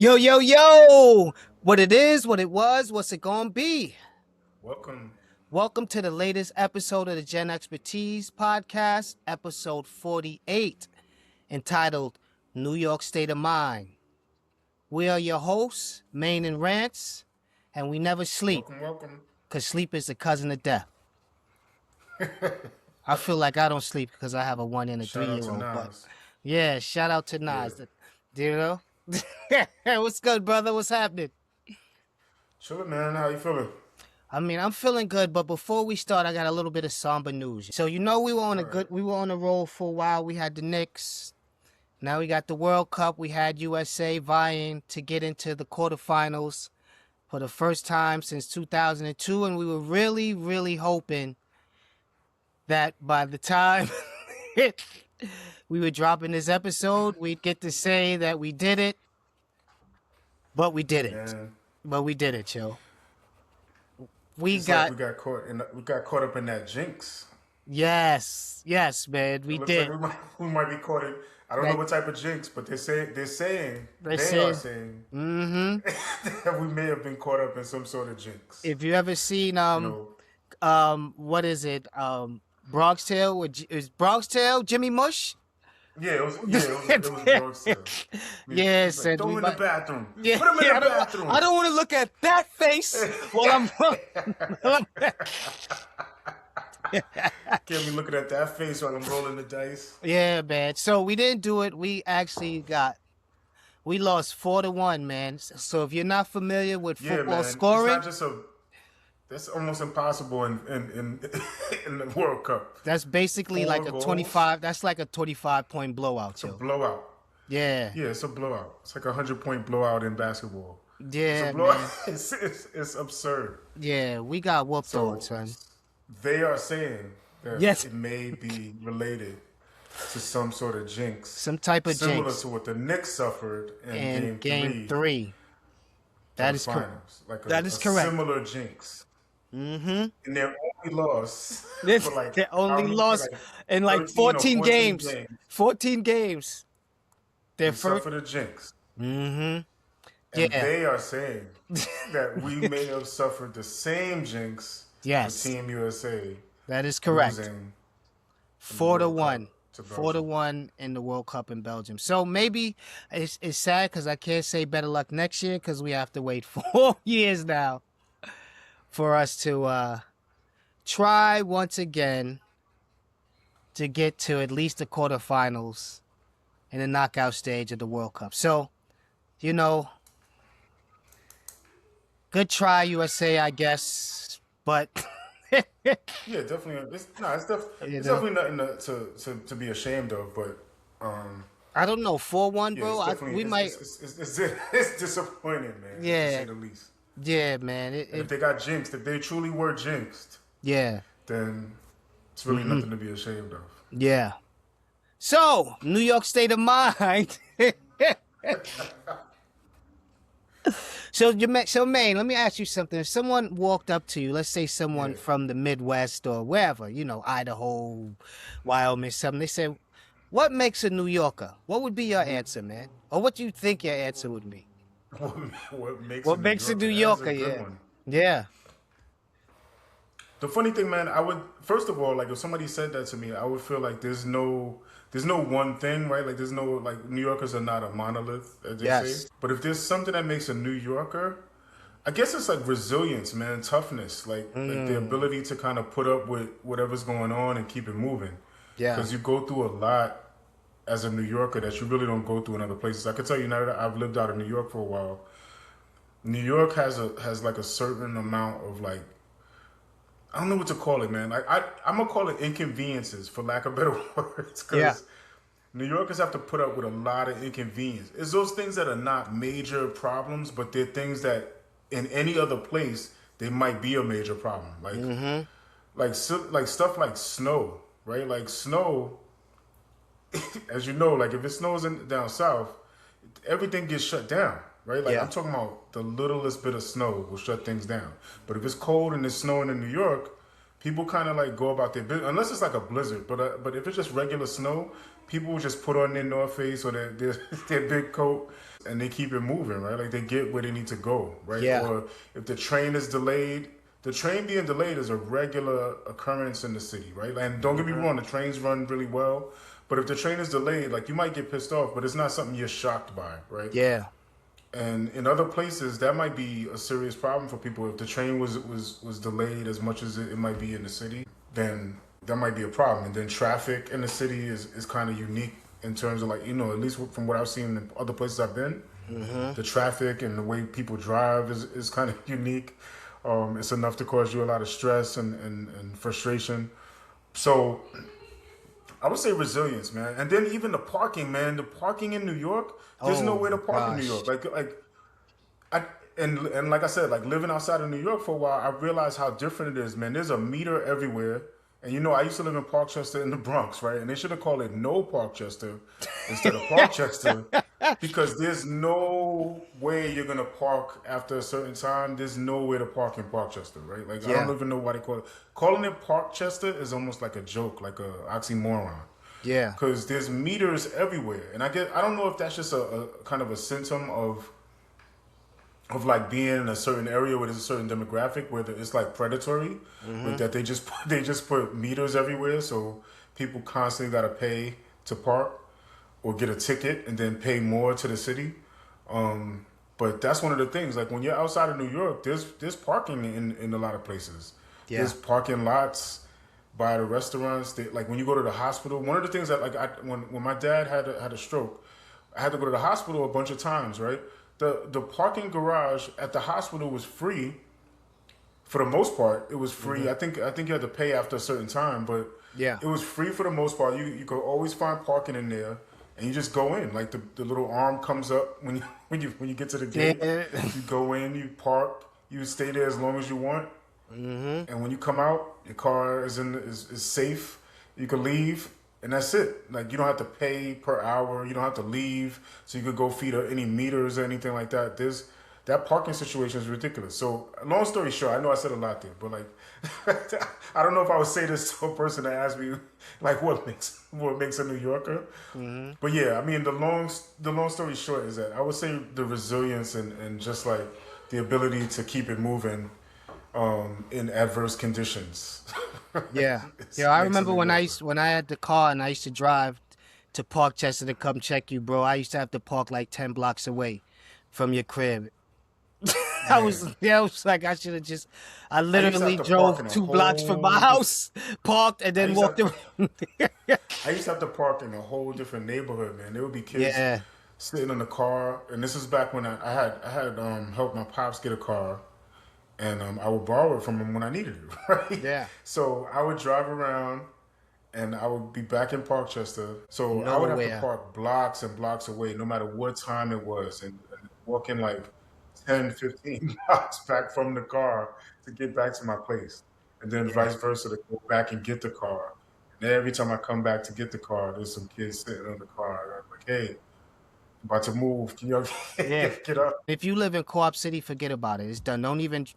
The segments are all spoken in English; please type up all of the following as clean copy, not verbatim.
Yo, yo, yo! What it is, what it was, what's it gonna be? Welcome. Welcome to the latest episode of the Gen Expertise podcast, episode 48, entitled New York State of Mind. We are your hosts, Maine and Rance, and we never sleep, Welcome. because sleep is the cousin of death. I feel like I don't sleep because I have a 1 and a Shout out to 3-year-old, but Nas. yeah, shout out to Nas. You know? What's good, brother? What's happening? Chillin', man. How you feeling? I mean, I'm feeling good, but before we start, I got a little bit of somber news. So we were on we were on a roll for a while. We had the Knicks. Now we got the World Cup. We had USA vying to get into the quarterfinals for the first time since 2002, and we were really, really hoping that by the time we were dropping this episode, we'd get to say that we did it, but we didn't. Man. But we did it, yo. We got caught up in that jinx. Yes, man, we did. Like we might be caught in. I don't know what type of jinx, but they are saying that we may have been caught up in some sort of jinx. If you ever seen what is it? Bronx Tale? Is Bronx Tale Jimmy Mush? Yeah, it was Bronx Tale. Yes, like, throw him in the bathroom. Yeah, put him in the bathroom. I don't want to look at that face while I'm. Can't be looking at that face while I'm rolling the dice. Yeah, man. So we didn't do it. We actually we lost 4-1, man. So if you're not familiar with football scoring, it's not just that's almost impossible in in the World Cup. That's basically like a 25. That's like a 25-point blowout. It's a blowout. Yeah. Yeah, it's a blowout. It's like a 100-point blowout in basketball. Yeah, man. It's absurd. Yeah, we got whooped on, son. They are saying that it may be related to some sort of jinx. Some type of similar jinx. to what the Knicks suffered in game three. That is correct. Like that is correct. Similar jinx. Mm-hmm. And their only loss. Their only loss in like 14 games. 14 games. Their first suffered a jinx. Mm-hmm. And they are saying that we may have suffered the same jinx. Yes. For Team USA. That is correct. 4-1. 4-1 in the World Cup in Belgium. So maybe it's sad because I can't say better luck next year because we have to wait 4 years now for us to try once again to get to at least the quarterfinals in the knockout stage of the World Cup. So, good try, USA, I guess. But yeah, definitely. It's definitely nothing to be ashamed of. But I don't know, 4-1, bro. It's disappointing, man. Yeah, to say the least. Yeah, man. If they got jinxed, if they truly were jinxed, then it's really nothing to be ashamed of. Yeah. So, New York State of Mind. So, Maine, let me ask you something. If someone walked up to you, let's say someone from the Midwest or wherever, Idaho, Wyoming, something, they said, what makes a New Yorker? What would be your answer, man? Or what do you think your answer would be? What makes a New Yorker? Yeah. The funny thing, man, first of all, like if somebody said that to me, I would feel like there's no one thing, right? Like there's no, like New Yorkers are not a monolith, as they say. But if there's something that makes a New Yorker, I guess it's like resilience, man, toughness, like the ability to kind of put up with whatever's going on and keep it moving. Yeah. Because you go through a lot as a New Yorker that you really don't go through in other places. I can tell you now that I've lived out in New York for a while. New York has like a certain amount of like, I don't know what to call it, man. Like I'm gonna call it inconveniences, for lack of better words. Because New Yorkers have to put up with a lot of inconvenience. It's those things that are not major problems, but they're things that in any other place they might be a major problem. Like like stuff like snow, right? Like snow, as you know, like if it snows down south, everything gets shut down. Right? Like I'm talking about the littlest bit of snow will shut things down. But if it's cold and it's snowing in New York, people kind of like go about their business, unless it's like a blizzard. But if it's just regular snow, people will just put on their North Face or their big coat. and they keep it moving, right? Like they get where they need to go, right? Yeah. Or if the train is delayed, the train being delayed is a regular occurrence in the city, right? And don't get me wrong, the trains run really well, but if the train is delayed, like you might get pissed off, but it's not something you're shocked by, right? Yeah. And in other places, that might be a serious problem for people. If the train was delayed as much as it might be in the city, then that might be a problem. And then traffic in the city is kind of unique in terms of like, at least from what I've seen in other places I've been, the traffic and the way people drive is kind of unique. It's enough to cause you a lot of stress and frustration. So I would say resilience, man. And then even the parking, man. The parking in New York, there's no Oh way to my park in New gosh. York. I and like I said, like living outside of New York for a while, I realized how different it is, man. There's a meter everywhere. And I used to live in Parkchester in the Bronx, right? And they should have called it No Parkchester instead of Parkchester because there's no way you're gonna park after a certain time. There's no way to park in Parkchester, right? Like I don't Yeah. even know why they call it. Calling it Parkchester is almost like a joke, like a oxymoron Yeah. because there's meters everywhere, and I don't know if that's just a kind of a symptom of like being in a certain area where there's a certain demographic where it's like predatory, with that they just put meters everywhere, so people constantly got to pay to park or get a ticket and then pay more to the city. But that's one of the things. Like when you're outside of New York, there's parking in a lot of places. Yeah. There's parking lots by the restaurants. Like when you go to the hospital, one of the things that like when my dad had a stroke, I had to go to the hospital a bunch of times. Right, the parking garage at the hospital was free for the most part. It was free. I think you had to pay after a certain time, but Yeah. it was free for the most part. You could always find parking in there, and you just go in. Like the little arm comes up when you when you get to the gate. Yeah. You go in, you park, you stay there as long as you want, and when you come out, your car is safe. You can leave, and that's it. Like you don't have to pay per hour. You don't have to leave, so you could go feed any meters or anything like that. That parking situation is ridiculous. So, long story short, I know I said a lot there, but like, I don't know if I would say this to a person that asked me like what makes a New Yorker. But yeah, I mean the long story short is that I would say the resilience and just like the ability to keep it moving in adverse conditions. Yeah. It Yeah, I makes a remember New Yorker. when I had the car and I used to drive to Parkchester to come check you, bro. I used to have to park like 10 blocks away from your crib. Man, I was like, I I used to have literally to park drove in a 2 blocks from my whole different. house, parked, and I then used to walked have, around. I used to have to park in a whole different neighborhood, man. There would be kids Yeah. sitting in the car, and this is back when I had helped my pops get a car, and I would borrow it from him when I needed it, right? Yeah. So I would drive around, and I would be back in Parkchester. So I would have to Nowhere. park blocks and blocks away, no matter what time it was, and walking like 10, 15 blocks back from the car to get back to my place, and then Yeah. vice versa to go back and get the car. And every time I come back to get the car, there's some kids sitting in the car. And I'm like, hey, about to move. Can you Yeah. get up? If you live in Co-op City, forget about it. It's done. Don't even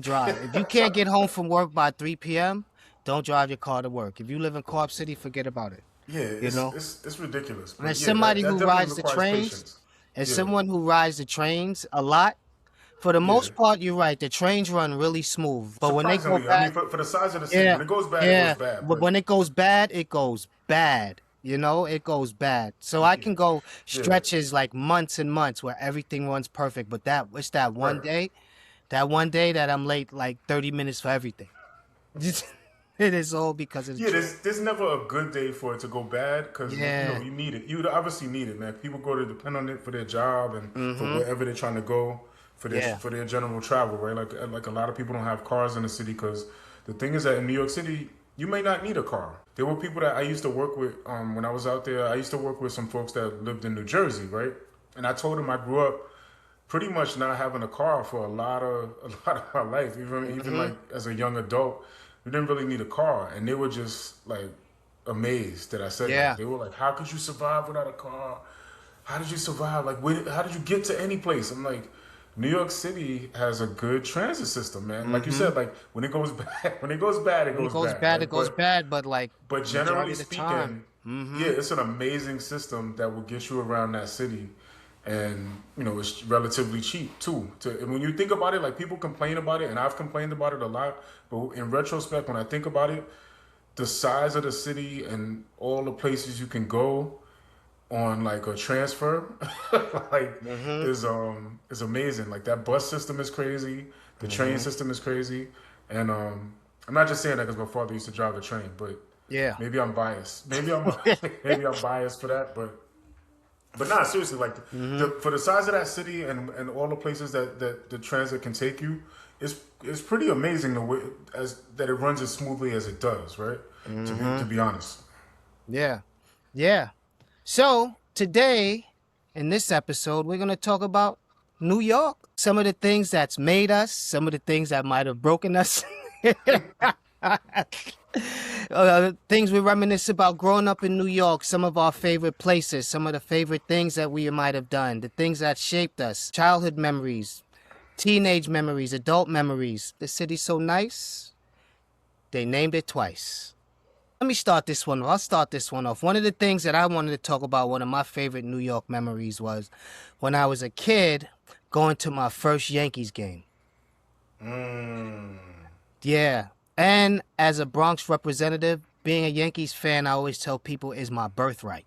drive. If you can't get home from work by 3 p.m., don't drive your car to work. If you live in Co-op City, forget about it. Yeah, You know? it's ridiculous. And But yeah, that, that definitely requires patience. as Yeah, someone who rides the trains a lot, for the yeah. most part, you're right. The trains run really smooth. But when they go Surprisingly, I mean, bad, for the size of the city, yeah, when it goes yeah. bad. But But when it goes bad, it goes bad. You know, it goes bad. So I yeah, can go yeah, stretches like months and months where everything runs perfect. But it's right. that one day that I'm late like 30 minutes for everything. It is all because of the Yeah, train. there's never a good day for it to go bad because Yeah. you need it. You would obviously need it, man. People go to depend on it for their job and for Mm-hmm. wherever they're trying to go Yeah. for their general travel, right? Like a lot of people don't have cars in the city because the thing is that in New York City you may not need a car. There were people that I used to work with when I was out there. I used to work with some folks that lived in New Jersey, right? And I told them I grew up pretty much not having a car for a lot of my life, even Mm-hmm. like as a young adult, we didn't really need a car, and they were just like amazed that I said that. Yeah. They were like, "How could you survive without a car? How did you survive? Like, how did you get to any place?" I'm like, New York City has a good transit system, man. Like you Mm-hmm. said, like when it goes bad, when it goes bad, it When it goes goes bad, bad, it right? goes bad. But like But majority generally of the time, speaking, mm-hmm. yeah, it's an amazing system that will get you around that city and it's relatively cheap too. And when you think about it, like people complain about it, and I've complained about it a lot. But in retrospect, when I think about it, the size of the city and all the places you can go on like a transfer, like Mm-hmm. is amazing. Like that bus system is crazy. The train Mm-hmm. system is crazy, and I'm not just saying that because my father used to drive a train, but Yeah. maybe I'm biased. Maybe I'm biased for that, but nah, seriously, like Mm-hmm. for the size of that city and all the places that the transit can take you, it's pretty amazing the way as that it runs as smoothly as it does, right? To Mm-hmm. be honest. Yeah. Yeah. So today, in this episode, we're gonna talk about New York. Some of the things that's made us, some of the things that might have broken us. Things we reminisce about growing up in New York, some of our favorite places, some of the favorite things that we might have done, the things that shaped us, childhood memories, teenage memories, adult memories. The city's so nice, they named it twice. Let me start this one. I'll start this one off. One of the things that I wanted to talk about, one of my favorite New York memories was when I was a kid going to my first Yankees game. Mm. Yeah. And as a Bronx representative, being a Yankees fan, I always tell people is my birthright.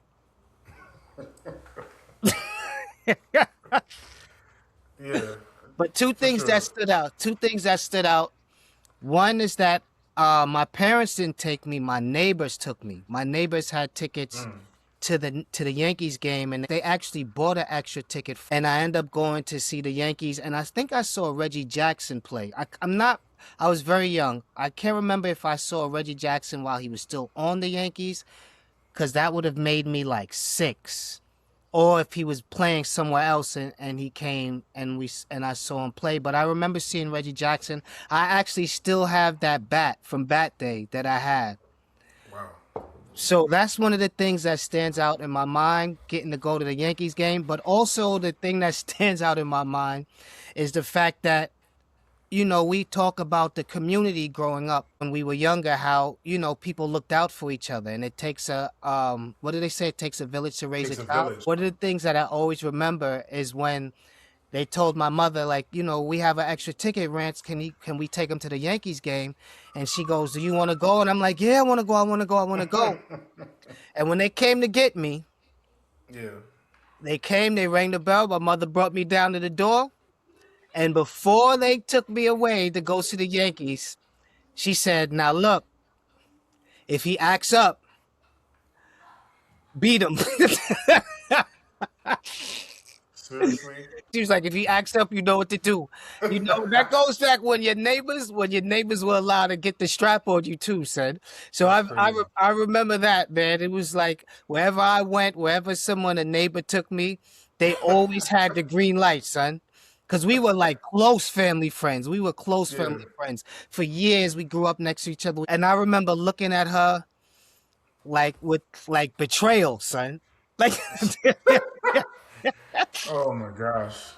Yeah, But two for things that sure. stood out. Two things that stood out. One is that my parents didn't take me, my neighbors took me. My neighbors had tickets to the Yankees game, and they actually bought an extra ticket, and I ended up going to see the Yankees, and I think I saw Reggie Jackson play. I'm not I was very young. I can't remember if I saw Reggie Jackson while he was still on the Yankees, because that would have made me like 6, or if he was playing somewhere else and he came and I saw him play. But I remember seeing Reggie Jackson. I actually still have that bat from Bat Day that I had. Wow. So that's one of the things that stands out in my mind, getting to go to the Yankees game. But also the thing that stands out in my mind is the fact that, we talk about the community growing up when we were younger, how, people looked out for each other. And it takes what do they say? It takes a village to raise a Takes a child. village. One of the things that I always remember is when they told my mother, like, we have an extra ticket, Rance. Can we take him to the Yankees game? And she goes, do you want to go? And I'm like, yeah, I want to go. I want to go. I want to go. And when they came to get me, Yeah. they rang the bell. My mother brought me down to the door. And before they took me away to go see the Yankees, she said, now look, if he acts up, beat him. Seriously, She was like, if he acts up, you know what to do. That goes back when your neighbors were allowed to get the strap on you too, son. So that's crazy. I remember that, man. It was like wherever I went, wherever a neighbor took me, they always had the green light, son. Cause we were like close family friends. We were close Yeah. family friends. For years we grew up next to each other. And I remember looking at her like with like betrayal, son. Like Oh my gosh.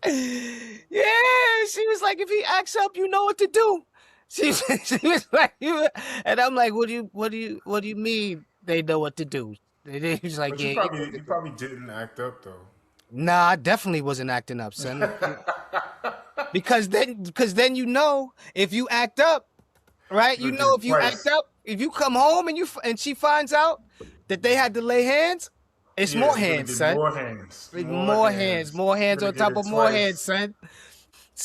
yeah, she was like, if he acts up, you know what to do. She was like, and I'm like, what do you mean they know what to do? He's like, But yeah, you know what to you do. probably didn't act up though. Nah, I definitely wasn't acting up, son. Because then if you act up, right? You're gonna get it If you act twice. up, if you come home and she finds out that they had to lay hands, it's Yeah, more you're gonna hands, get son. more hands. More More hands, hands. more You're hands gonna on get top it of more hands, twice. son.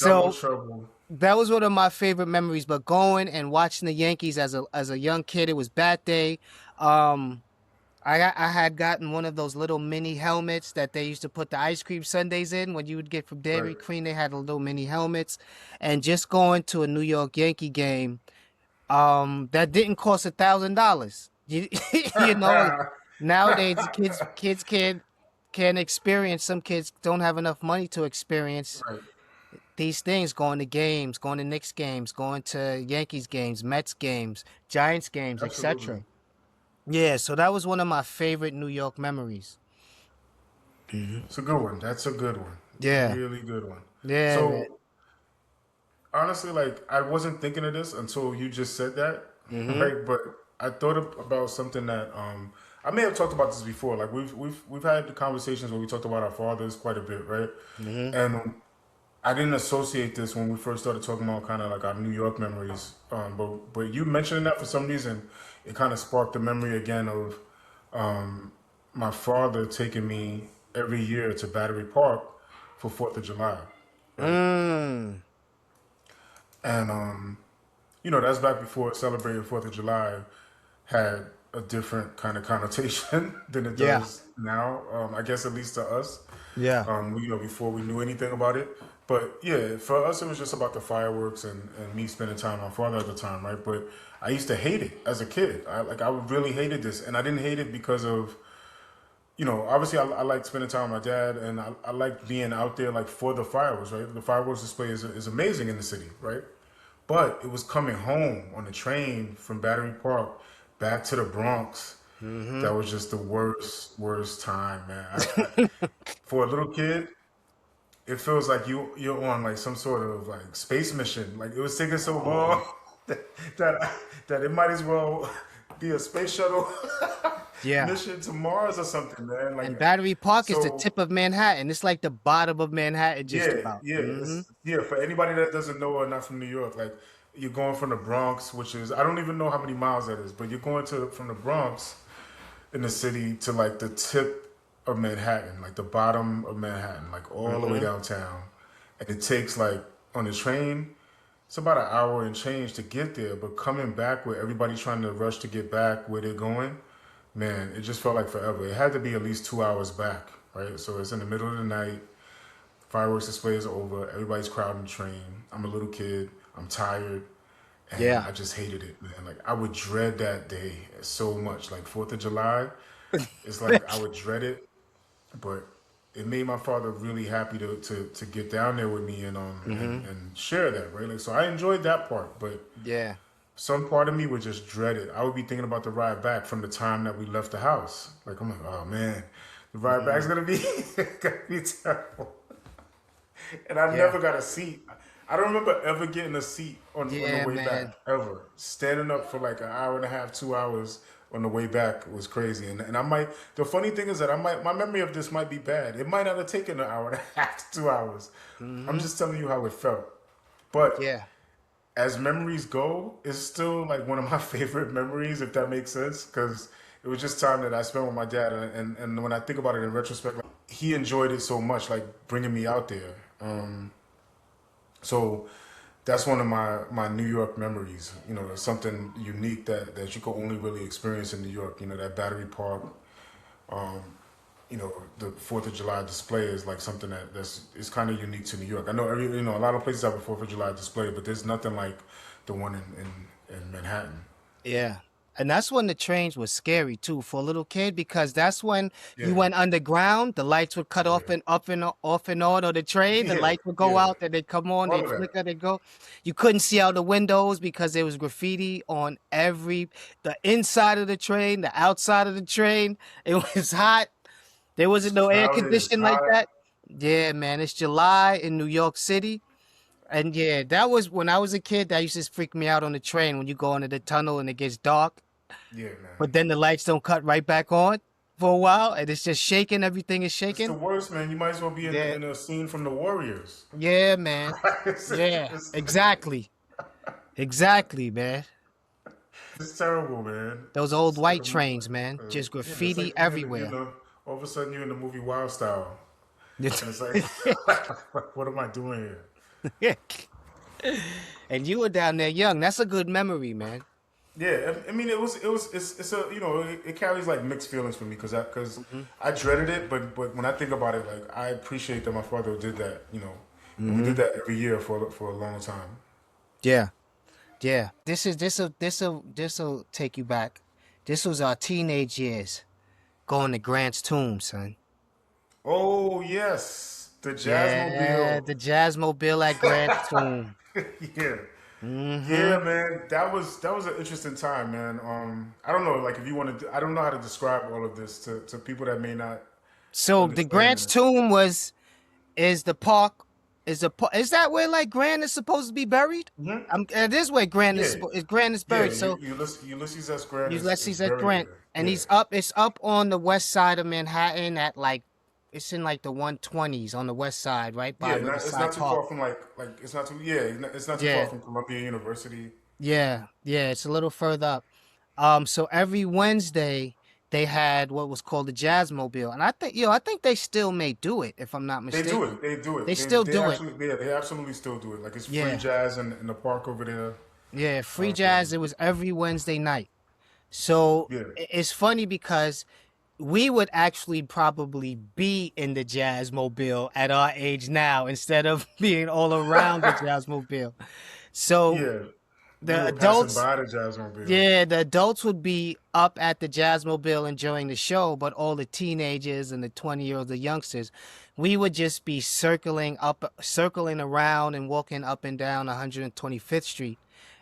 Double So trouble. that was one of my favorite memories. But going and watching the Yankees as a young kid, it was Bat Day. Um, I had gotten one of those little mini helmets that they used to put the ice cream sundaes in when you would get from Right. Dairy Queen. They had a little mini helmets, and just going to a New York Yankee game, that didn't cost $1,000. You know, nowadays kids can't experience. Some kids don't have enough money to experience Right. these things, going to games, going to Knicks games, going to Yankees games, Mets games, Giants games, Absolutely. etc. Yeah, so that was one of my favorite New York memories. Mhm. It's a good one. That's a good one. Yeah, Really good one. yeah, man. So honestly, like I wasn't thinking of this until you just said that, Hmm. right? But I thought about something that I may have talked about this before. Like we've had the conversations where we talked about our fathers quite a bit, right? Mm-hmm. And I didn't associate this when we first started talking about kind of like our New York memories. But you mentioning that for some reason, it kind of sparked the memory again of my father taking me every year to Battery Park for Fourth of July, right? Mm. And that's back before celebrating Fourth of July had a different kind of connotation than it Yeah. does now. I guess at least to us, Yeah. before we knew anything about it. But yeah, for us, it was just about the fireworks and me spending time with my father at the time, right? But I used to hate it as a kid. I really hated this, and I didn't hate it because of obviously I like spending time with my dad, and I like being out there like for the fireworks, right? The fireworks display is amazing in the city, right? But it was coming home on the train from Battery Park back to the Bronx. Mm-hmm. That was just the worst time, man. For a little kid, it feels like you're on like some sort of like space mission. Like it was taking so long that that it might as well be a space shuttle Yeah. mission to Mars or something, man. And Battery Park is the So tip of Manhattan. It's like the bottom of Manhattan, just yeah, about. yeah, Mm-hmm. yeah. For anybody that doesn't know or not from New York, like you're going from the Bronx, which is I don't even know how many miles that is, but you're going to from the Bronx in the city to like the tip of Manhattan, like the bottom of Manhattan, like all the way Mm-hmm. downtown. And it takes like on the train, it's about an hour and change to get there. But coming back where everybody's trying to rush to get back where they're going, man, it just felt like forever. It had to be at least 2 hours back, right? So it's in the middle of the night, fireworks displays are over, everybody's crowding the train. I'm a little kid, I'm tired, and Yeah. I just hated it, man. Like I would dread that day so much. Like Fourth of July, it's like I would dread it, but it made my father really happy to get down there with me and Mm-hmm. and share that, right? Like so I enjoyed that part, but Yeah. some part of me would just dread it. I would be thinking about the ride back from the time that we left the house. Like I'm like, oh man, the ride back's Mm-hmm. gonna be gonna be terrible. And I Yeah. never got a seat. I don't remember ever getting a seat on the Yeah, way back man. ever. Standing up for like an hour and a half, 2 hours on the way back was crazy. And I might. The funny thing is that my memory of this might be bad. It might not have taken an hour and a half to 2 hours. I'm Mm-hmm. just telling you how it felt. But Yeah. as memories go, it's still like one of my favorite memories, if that makes sense, because it was just time that I spent with my dad, and when I think about it in retrospect, like, he enjoyed it so much, like bringing me out there. So that's one of my New York memories. It's something unique that you can only really experience in New York. That Battery Park. Um, the Fourth of July display is like something that's is kind of unique to New York. I know a lot of places have a Fourth of July display, but there's nothing like the one in Manhattan. Yeah. And that's when the trains were scary too for a little kid because that's when you Yeah, went underground, the lights would cut off yeah, and up and off and on the train, the yeah, lights would go yeah. out, then they'd come on, All they'd of that. flicker, they'd go. You couldn't see out the windows because there was graffiti on the inside of the train, the outside of the train. It was hot. There It's wasn't no air crowded. It's conditioning like hot. that. Yeah, man, it's July in New York City. And yeah, that was when I was a kid, that used to freak me out on the train when you go into the tunnel and it gets dark. Yeah, man. But then the lights don't cut right back on for a while, and it's just shaking. Everything is It's the shaking. worst, man. You might as well be Yeah, in a scene from the Warriors. yeah, man. it's, Yeah, it's, exactly, exactly, man. it's terrible, man. Those old It's like white trains, man. Just yeah, it's graffiti like everywhere. all of a sudden you're in the movie Wild Style, and it's like, what am I doing here? And you were down there young. That's a good memory, man. Yeah, I mean, it's a it carries like mixed feelings for me because Hmm. I dreaded it, but when I think about it, like I appreciate that my father did that, and we Hmm. did that every year for a long time. Yeah, yeah. This'll take you back. This was our teenage years, going to Grant's tomb, son. Oh yes, the Yeah, Jazzmobile. the Jazzmobile at Grant's tomb. Yeah, yeah, Hmm. man. That was an interesting time, man. I don't know, like if you want to, I don't know how to describe all of this to people that may not So the understand Grant's this. tomb is the park is that where like Grant is supposed to be buried? Hmm. It is where Grant Yeah, is Grant is yeah. buried. So Ulysses S. Grant is Ulysses at buried Grant, there. and Yeah. he's up. It's up on the west side of Manhattan at like, it's in like the 120s on the west side, right by Yeah, it's Riverside not too Park. far from like it's not too yeah, it's not too far Yeah, from Columbia University. yeah. It's a little further up. So every Wednesday they had what was called the Jazzmobile, and I think they still may do it if I'm not They do mistaken. it. They do They it. still They do it. actually yeah, they absolutely still do it. Like it's free Yeah, jazz in the park over there. yeah. Free jazz. Um, It was every Wednesday night. So yeah, it's funny because we would actually probably be in the Jazzmobile at our age now instead of being all around the Jazzmobile. So yeah. We the were passing adults, by the Jazzmobile. yeah, the adults would be up at the Jazzmobile enjoying the show, but all the teenagers and the 20-year-olds, the youngsters, we would just be circling around and walking up and down 125th Street.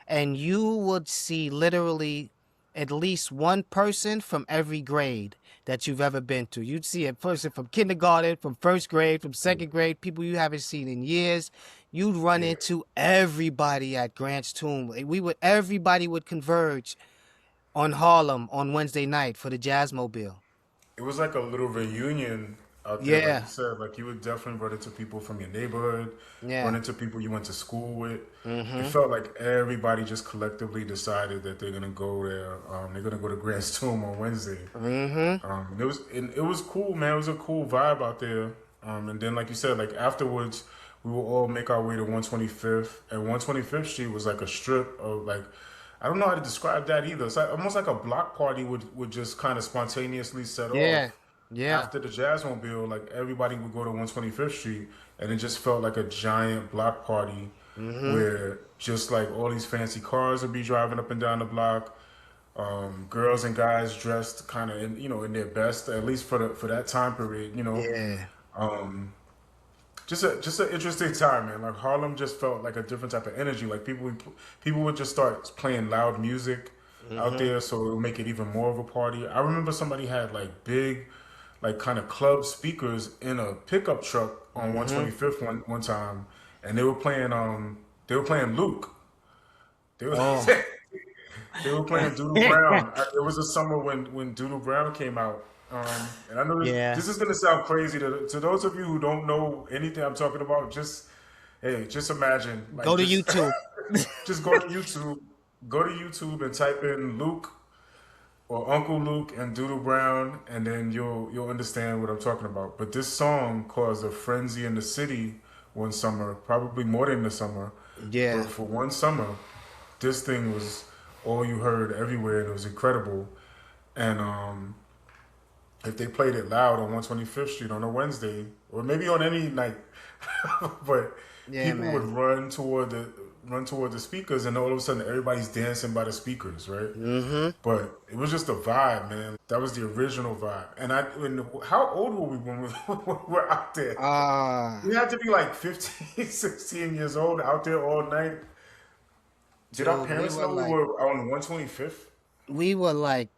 And you would see literally at least one person from every grade that you've ever been to. You'd see a person from kindergarten, from first grade, from second grade, people you haven't seen in years. You'd run Yeah. into everybody at Grant's Tomb. Everybody would converge on Harlem on Wednesday night for the Jazzmobile. It was like a little reunion out there, like you Yeah, said. Like you would definitely run into people from your neighborhood, run yeah. into people you went to school with. It Mm-hmm. felt like everybody just collectively decided that they're gonna go there. They're gonna go to Grant's Tomb on Wednesday. Mm-hmm. It was cool, man. It was a cool vibe out there. And then, like you said, like afterwards, we would all make our way to 125th, and 125th Street was like a strip of like, I don't know how to describe that either. It's like almost like a block party would just kind of spontaneously set Yeah. off Yeah. after the Jazzmobile. Like everybody would go to 125th Street, and it just felt like a giant block party Mm-hmm. where just like all these fancy cars would be driving up and down the block. Girls and guys dressed kind of in in their best, at least for that time period. Yeah. Just an interesting time, man. Like Harlem just felt like a different type of energy. Like people would just start playing loud music out Mm-hmm. there, so it would make it even more of a party. I remember somebody had like big, like kind of club speakers in a pickup truck on Mm-hmm. 125th one time, and they were playing Luke. They were Oh. They were playing Doodle Brown. It was a summer when Doodle Brown came out. And I know Yeah. this is gonna sound crazy to those of you who don't know anything I'm talking about. Just imagine, like, Go to YouTube. just go to YouTube and type in Luke or Uncle Luke and Doodle Brown, and then you'll understand what I'm talking about. But this song caused a frenzy in the city one summer, probably more than the summer, but Yeah. for one summer, this thing was all you heard everywhere, and it was incredible. And if they played it loud on 125th Street on a Wednesday, or maybe on any night, but Yeah, people would man. run toward the speakers, and all of a sudden everybody's dancing by the speakers, right? Mm-hmm. But it was just a vibe, man. That was the original vibe. How old were we when we were out there? Ah, We had to be like 15, 16 years old out there all night. Did our dude, parents know we were on 125th? we were like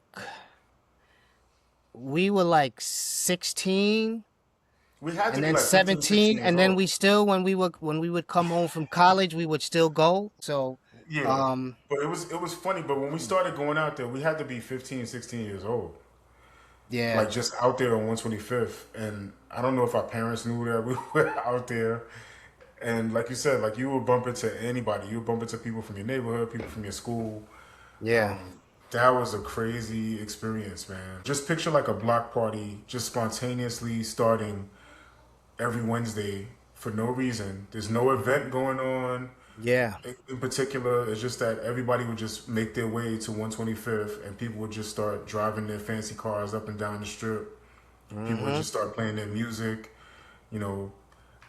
we were like 16 We had to and be then like 15, 17, 16 years and then old. we still when we would come home from college, we would still go. So, Yeah. um, But it was funny, but when we started going out there, we had to be 15, 16 years old. yeah. Like just out there on 125th. And I don't know if our parents knew that we were out there. And like you said, like you would bump into anybody. You would bump into people from your neighborhood, people from your school. Yeah. That was a crazy experience, man. Just picture like a block party just spontaneously starting every Wednesday for no reason. There's no event going on Yeah. in particular. It's just that everybody would just make their way to 125th, and people would just start driving their fancy cars up and down the strip. People would Mm-hmm. just start playing their music. You know,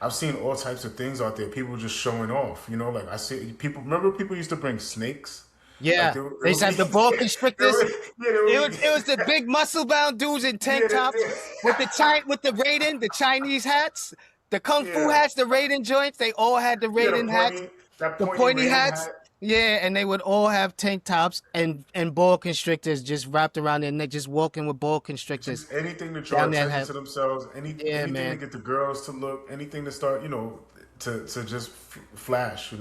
I've seen all types of things out there. People just showing off. Like I see people. Remember, people used to bring snakes. Like Yeah. there They would said be, the boa there constrictors. would, yeah, there would be, It was the big muscle bound dudes in yeah, tank tops with the the Chinese hats, the kung fu yeah, hats, the Raiden joints. They all had the yeah. Raiden hats, That the pointy pointy Raiden hats. hat. Yeah, and they would all have tank tops and boa constrictors just wrapped around their neck, just walking with boa constrictors Just anything to draw down there. attention to themselves. Yeah, Anything to man. get the girls to look. Anything to start. To just flash.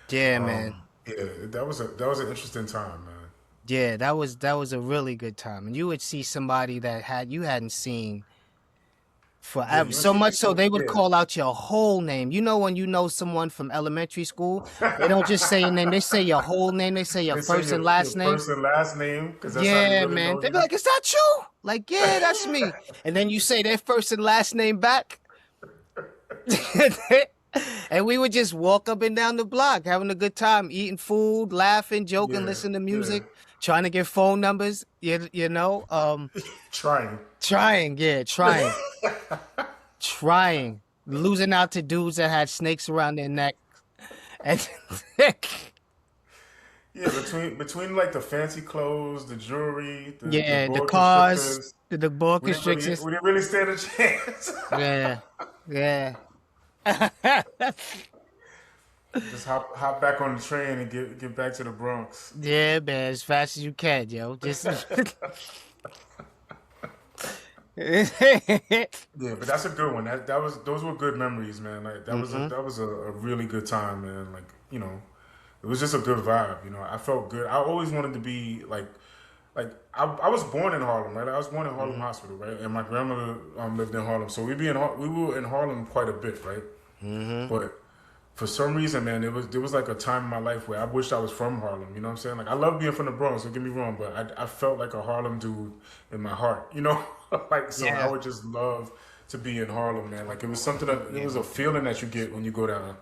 Yeah, man. Yeah, that was an interesting time, man. Yeah, that was a really good time. And you would see somebody that you hadn't seen Yeah, forever. you would So see much so people. they would Yeah, call out your whole name. You know when you know someone from elementary school, they don't just say your name, they say your whole name, they say your they say first and your last name. first and last name because that's how they Yeah, really man. know They be you. like, "Is that you?" Like, "Yeah, that's me." And then you say their first and last name back. And we would just walk up and down the block, having a good time, eating food, laughing, joking, Yeah, listening to yeah. music, trying to get phone numbers. You know, Trying. trying, yeah, trying, losing out to dudes that had snakes around their neck, and Yeah, between like the fancy clothes, the jewelry, the yeah, the boa cars, constrictors, the boa we didn't really constrictors. we didn't really stand a chance. Yeah, yeah. Just hop back on the train and get back to the Bronx. Yeah, man, as fast as you can, yo. Just Yeah, but that's a good one. That was those were good memories, man. Like hmm that was a really good time, man. Like it was just a good vibe. I felt good. I always wanted to be like I was born in Harlem, right? I was born in Harlem hmm Hospital, right? And my grandmother we in Harlem, so we were in Harlem quite a bit, right? hmm But for some reason, man, there was like a time in my life where I wished I was from Harlem. You know what I'm saying? Like I love being from the Bronx. Don't get me wrong, but I felt like a Harlem dude in my heart. Like so I Yeah. would just love to be in Harlem, man. Like it was something that it was a feeling that you get when you go down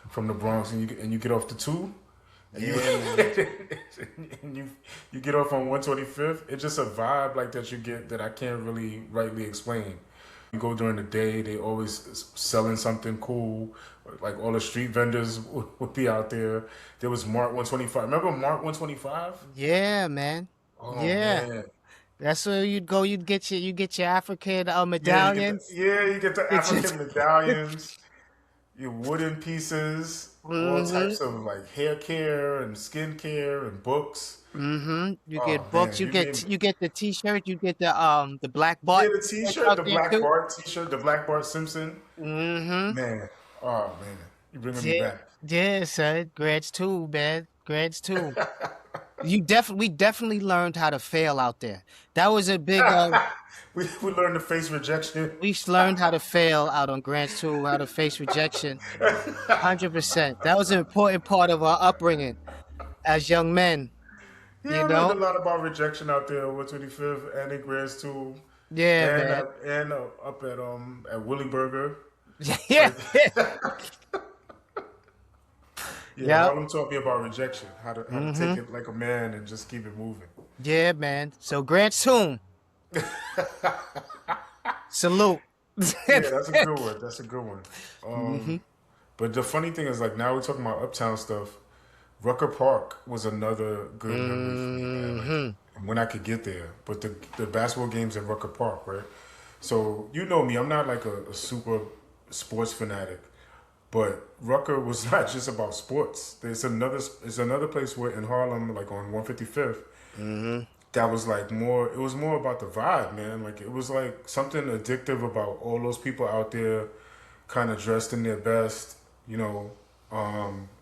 from the Bronx and you get off the two and you Yeah, man. and you get off on 125th. It's just a vibe like that you get that I can't really rightly explain. You go during the day, they always selling something cool. Like all the street vendors would be out there. There was Mark 125. Remember Mark 125? Yeah, man. Oh Yeah. man. That's where you'd go. You get your African medallions. You get the Get your African medallions, your wooden pieces, all hmm types of like hair care and skin care and books. You Oh get books. man, You you get name it. you get the T-shirt. You get the Black Yeah, Bart the T-shirt T-shirt, out the there Black too. Bart T-shirt, the Black Bart Simpson. hmm Man, oh man, you bringing me Yeah, back. yeah, son. Grants too, man. Grants too. We definitely learned how to fail out there. That was a big We learned to face rejection. learned how to fail out on Grants too, how to face rejection. 100%. That was an important part of our upbringing as young men, Yeah, you I learned a know? lot about rejection out there on 125th and in Grants too, Yeah, and man. up at Willie Burger. Yeah. Right. Yeah, Yep. Harlem taught me about rejection, how to take hmm it like a man and just keep it moving. Yeah, man. So Grant Toon, salute. Yeah, that's a good one. That's a good one. hmm But the funny thing is, like now we're talking about uptown stuff. Rucker Park was another good memory for me, man. Like hmm when I could get there, but the basketball games at Rucker Park, right? So you know me, I'm not like a super sports fanatic, but Rucker was not just about sports. There's another place where in Harlem, like on 155th, hmm that was like more. It was more about the vibe, man. Like it was like something addictive about all those people out there, kind of dressed in their best,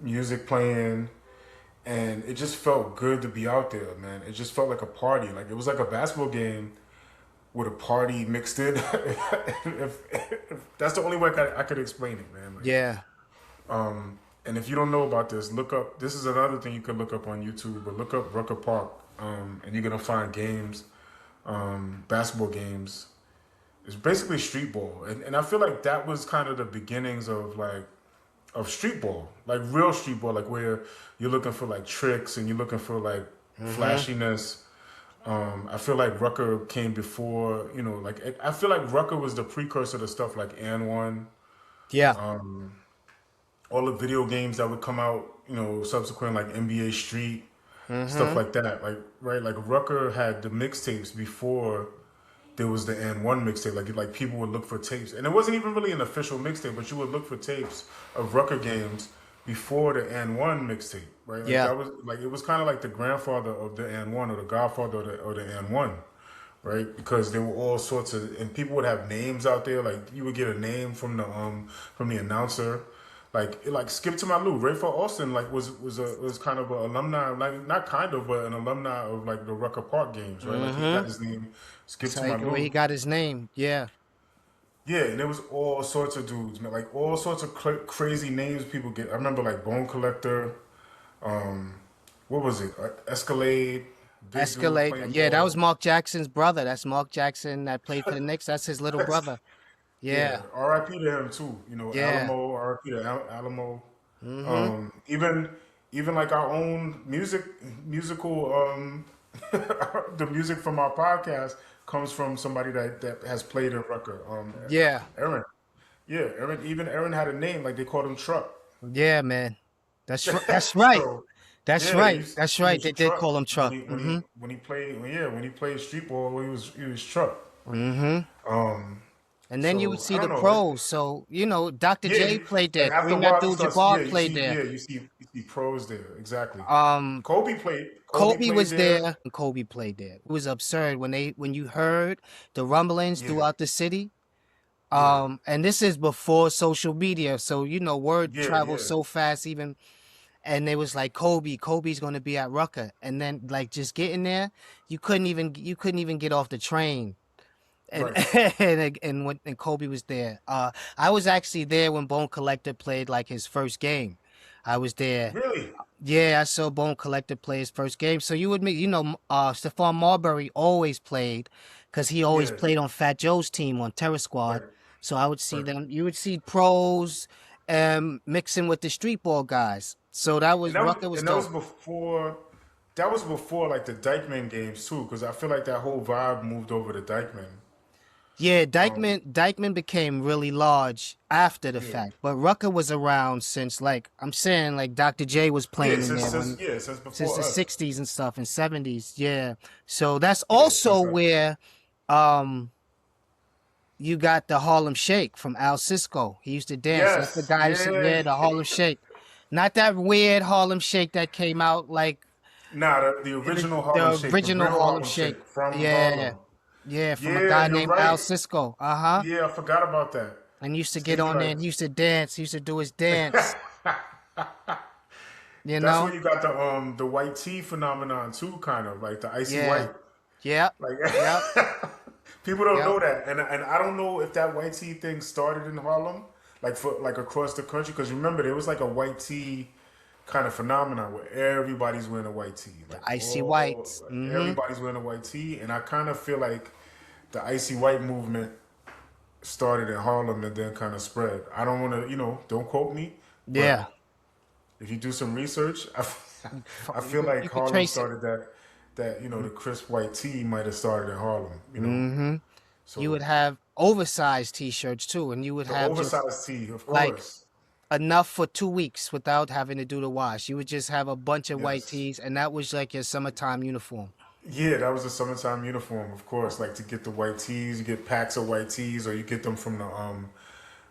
music playing, and it just felt good to be out there, man. It just felt like a party. Like it was like a basketball game with a party mixed in. If that's the only way I could explain it, man. Like, Yeah. and if you don't know about this, look up. This is another thing you could look up on YouTube, but look up Rucker Park, and you're gonna find games, basketball games. It's basically street ball, and I feel like that was kind of the beginnings of street ball, like real street ball, like where you're looking for like tricks and you're looking for like hmm flashiness. I feel like Rucker came before, I feel like Rucker was the precursor to stuff like and One, Yeah. all the video games that would come out, subsequent like NBA Street, stuff hmm like that. Like right, like Rucker had the mixtapes before there was the and One mixtape. Like people would look for tapes, and it wasn't even really an official mixtape, but you would look for tapes of Rucker games before the and One mixtape, right? Like Yeah. that was like it was kind of like the grandfather of the and One or the godfather of the and One, right? Because there were all sorts of and people would have names out there. Like you would get a name from the announcer. like Skip to My Lou, Rayford Austin like was kind of an alumni, like not kind of, but an alumni of like the Rucker Park games, right? Like he Mm-hmm. got his name Skip That's to My where he Lou. got his name. Yeah. Yeah, and there was all sorts of dudes, man, like all sorts of crazy names people get. I remember like Bone Collector, um, what was it? Escalade, big dude Escalade. playing Yeah, that was ball. Mark Jackson's brother. That's Mark Jackson that played for the Knicks. That's his little brother. Yeah, Yeah. R.I.P. to him too. You know, Yeah. Alamo, R.I.P. to Alamo. Mm-hmm. Even like our own musical, the music from our podcast comes from somebody that has played in Rucker. Yeah. Aaron. Yeah, Aaron. Even Aaron had a name, like they called him Truck. Yeah, man. That's right. So That's yeah, they right. used That's he right. was They did Truck call him when Truck. he when Mm-hmm. he when he played when he played street ball. He was Truck. Mm-hmm. Um, And then you would so I see don't the know. pros. So, Dr. Yeah, J played like there. after a Kareem while, it starts. Abdul-Jabbar Yeah, played there. you see pros there. Exactly. Um, Kobe played. Kobe Kobe played was there. there and Kobe played there. It was absurd when you heard the rumblings Yeah, throughout the city. yeah, And this is before social media, so word yeah, travels yeah, so fast. Even and it was like Kobe's going to be at Rucker, and then like just getting there, you couldn't even get off the train. And right. and Kobe was there. I was actually there when Bone Collector played like his first game. I was there. Really? Yeah, I saw Bone Collector play his first game. So you would meet, Stephon Marbury always played because he always Yeah, played on Fat Joe's team on Terror Squad. right, So I would see right. them. You would see pros mixing with the street ball guys. So that And was Rucker was that was dope. before. That was before like the Dykeman games too, because I feel like that whole vibe moved over to Dykeman. Yeah, Um, Dykeman became really large after the yeah, fact, but Rucker was around since like I'm saying like Dr. J was yeah, playing in there since since the before us. 60s and stuff and 70s. Yeah. So that's Yeah, also where um you got the Harlem Shake from Al Cisco. He used to dance. That's the Yes, guy who said, yeah. yeah, the Harlem Shake. Not that weird Harlem Shake that came out like Nah, the in original Harlem the Shake, the original real Harlem Harlem Shake. Shake from Yeah. Harlem. Yeah, from a Yeah, guy you're named Al right. Cisco. Uh-huh. Yeah, I forgot about that. And used to get See, on there like and he used to dance. He used to do his dance, you that's know? when you got the white tea phenomenon too, kind of like the icy Yeah. white. Yep. Like Yep. people don't Yep. know that, and I don't know if that white tea thing started in Harlem, like for like across the country. Because remember, there was like a white tea kind of phenomenon where everybody's wearing a white tee, The like icy all whites. like Mm-hmm. everybody's wearing a white tee, and I kind of feel like the icy white movement started in Harlem and then kind of spread. I don't want to, don't quote me, but Yeah. if you do some research, I You feel could, like you could Harlem trace it. started that the crisp white tea might have started in Harlem. Mm-hmm. You So would have oversized t-shirts too, and you would the have just oversized tee, of like course. enough for 2 weeks without having to do the wash. You would just have a bunch of white Yes. tees, and that was like your summertime uniform. Yeah, that was the summertime uniform, of course. Like to get the white tees, you get packs of white tees, or you get them from the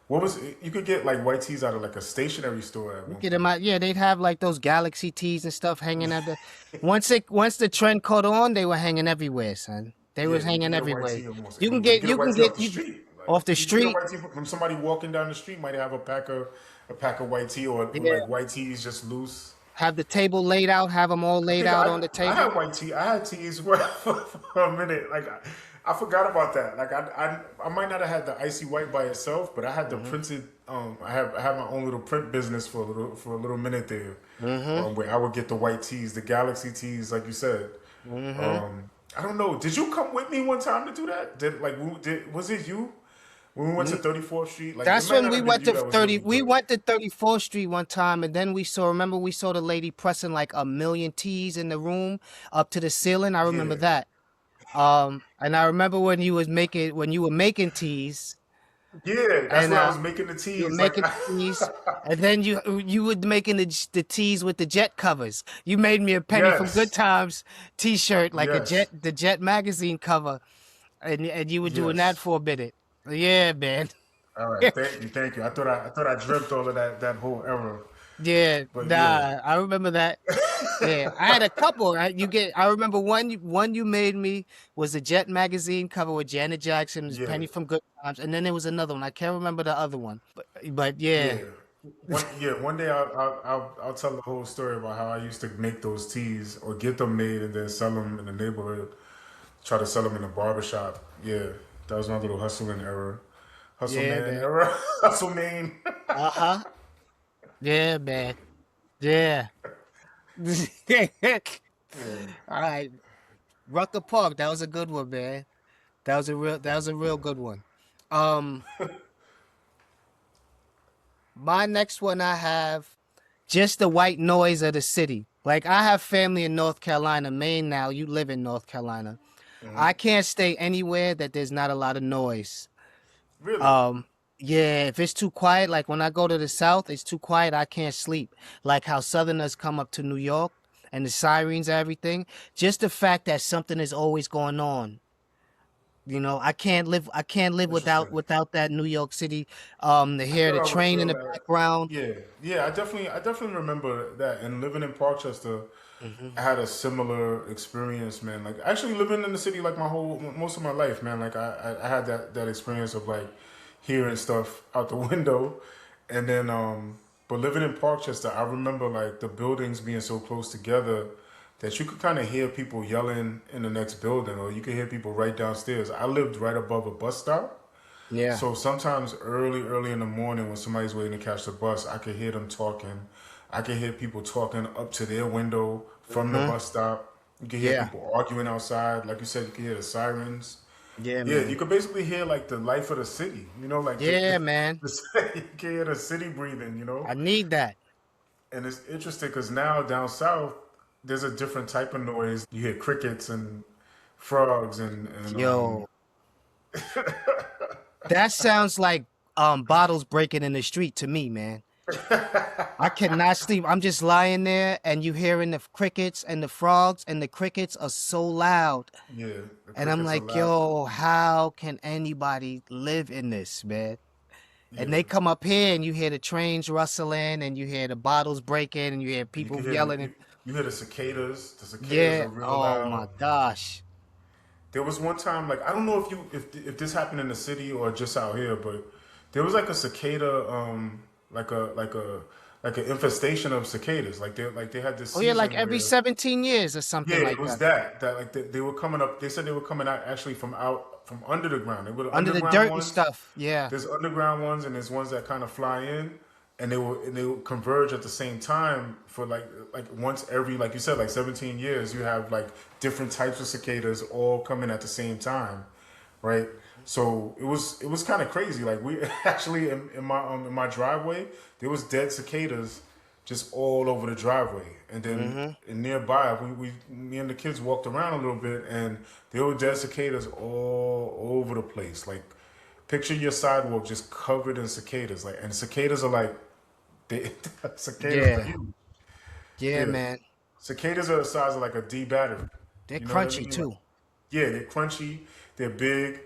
what was it? You could get like white tees out of like a stationery store at You one get them point. out, yeah. They'd have like those Galaxy tees and stuff hanging at the. Once the trend caught on, they were hanging everywhere, son. They Yeah, was you could hanging get a white everywhere. tee almost You can anywhere. You get get a you white can tee off get the you street. Like off the you can get a street. white tee from somebody walking down the street. Might have a pack of white tea or Yeah, like white tees just loose. have the table laid out. Have them all I laid think out on the I table. had white tea. I had teas for a minute. Like I forgot about that. Like I might not have had the icy white by itself, but I had the Hmm. printed. I had my own little print business for a little minute there, Hmm. where I would get the white teas, the Galaxy teas, like you said. Hmm. I don't know. Did you come with me one time to do that? Was it you when we went to 34th Street? Like it That's might when not we have been went you to that was with 30. me, We but went to 34th Street one time, and then remember we saw the lady pressing like a million tees in the room up to the ceiling. I remember yeah, that. And I remember when you were making teas, yeah. That's and when I was making the you were teas. Like making teas, and then you were making the teas with the jet covers. You made me a Penny from Good yes, Times T-shirt, like yes, the Jet magazine cover, and you were doing that yes. for a minute. Yeah, man. All right, thank you, thank you. I thought I dreamt all of that whole era, Yeah, but yeah, nah, I remember that. Yeah, I had a couple. Right? I remember one you made me was a Jet magazine cover with Janet Jackson's yeah, Penny from Good Times, and then there was another one. I can't remember the other one, but yeah, yeah. one day I'll tell the whole story about how I used to make those teas or get them made and then sell them in the neighborhood. Try to sell them in the barbershop. Yeah, that was my little hustling era. Hustle Yeah, man man. era. Hustle man. Uh-huh. Yeah, man. Yeah. Yeah. All right. Rucker Park, that was a good one, man. That was a real good one. Um, my next one I have just the white noise of the city. Like I have family in North Carolina, Maine now. You live in North Carolina. I can't stay anywhere that there's not a lot of noise. Really? Um, yeah, if it's too quiet, like when I go to the South, it's too quiet, I can't sleep. Like how Southerners come up to New York and the sirens, everything. Just the fact that something is always going on. I can't live without Interesting. without that New York City, to I hear thought the I would train in feel the that. background. Yeah, yeah. I definitely remember that. And living in Parkchester, Hmm. I had a similar experience, man. Like actually living in the city, like most of my life, man. Like I had that experience of like hearing stuff out the window, and then but living in Parkchester, I remember like the buildings being so close together that you could kind of hear people yelling in the next building, or you could hear people right downstairs. I lived right above a bus stop. Yeah. So sometimes early in the morning when somebody's waiting to catch the bus, I could hear them talking. I could hear people talking up to their window from the Hmm. bus stop. You could hear Yeah. people arguing outside. Like you said, you could hear the sirens. Yeah, Yeah, you man. could basically hear like the life of the city. Like Yeah, man. you can hear the city breathing. I need that. And it's interesting because now down south, there's a different type of noise. You hear crickets and frogs and Yo, that sounds like bottles breaking in the street to me, man. I cannot sleep. I'm just lying there and you hearing the crickets and the frogs and the crickets are so loud. yeah, the And I'm crickets are like, loud. yo, how can anybody live in this, man? And Yeah. they come up here and you hear the trains rustling and you hear the bottles breaking and you hear You can people hear yelling and you hear the cicadas. The cicadas yeah, are real oh loud. my gosh. There was one time, like I don't know if this happened in the city or just out here, but there was like a cicada, like an infestation of cicadas. Like they had this Oh yeah, like season every where 17 years or yeah, something it like was that. that like they were coming up. They said they were coming out actually from out from under the ground. They were the Under the underground dirt and ones. stuff. Yeah. There's underground ones and there's ones that kind of fly in, and they will converge at the same time for like once every like you said like 17 years. You have like different types of cicadas all coming at the same time, right? So it was kind of crazy. Like we actually in my driveway there was dead cicadas just all over the driveway, and then Mm-hmm. nearby we me and the kids walked around a little bit, and there were dead cicadas all over the place. Like picture your sidewalk just covered in cicadas, like and cicadas are like they cicadas are Yeah. huge. Yeah, Yeah, man. cicadas are the size of like a D battery. They're You know what I crunchy mean? Like too. yeah, they're crunchy, they're big,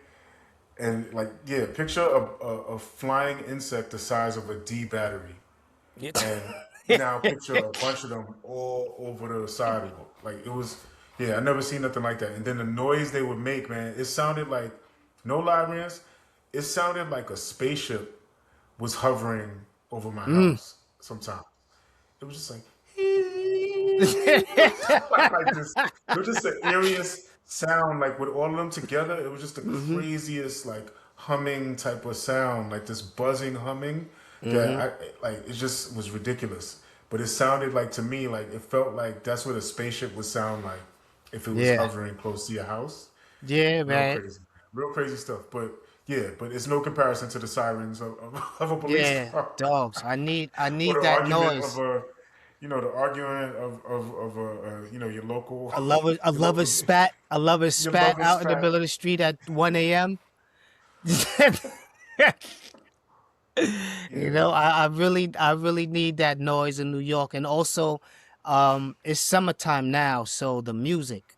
and like yeah, picture a flying insect the size of a D battery, Yeah. and now picture a bunch of them all over the sidewalk. Like it was, yeah, I never seen nothing like that. And then the noise they would make, man, it sounded like no lie, Rance, it sounded like a spaceship was hovering over my Mm. house. Sometimes it was just like like this. It was just the eeriest sound. Like with all of them together, it was just the Hmm. craziest like humming type of sound, like this buzzing humming that Hmm. like it just was ridiculous. But it sounded like to me like it felt like that's what a spaceship would sound like if it was Yeah. hovering close to your house. Yeah, Real man. crazy, real crazy stuff. But yeah, but it's no comparison to the sirens of a police Yeah. car Dogs. I or need the that argument of noise. the argument of your local A your lover local spat. A lover your spat lover's out in the fat. middle of the street at 1 a.m. Yeah, I really need that noise in New York. And also, it's summertime now, so the music.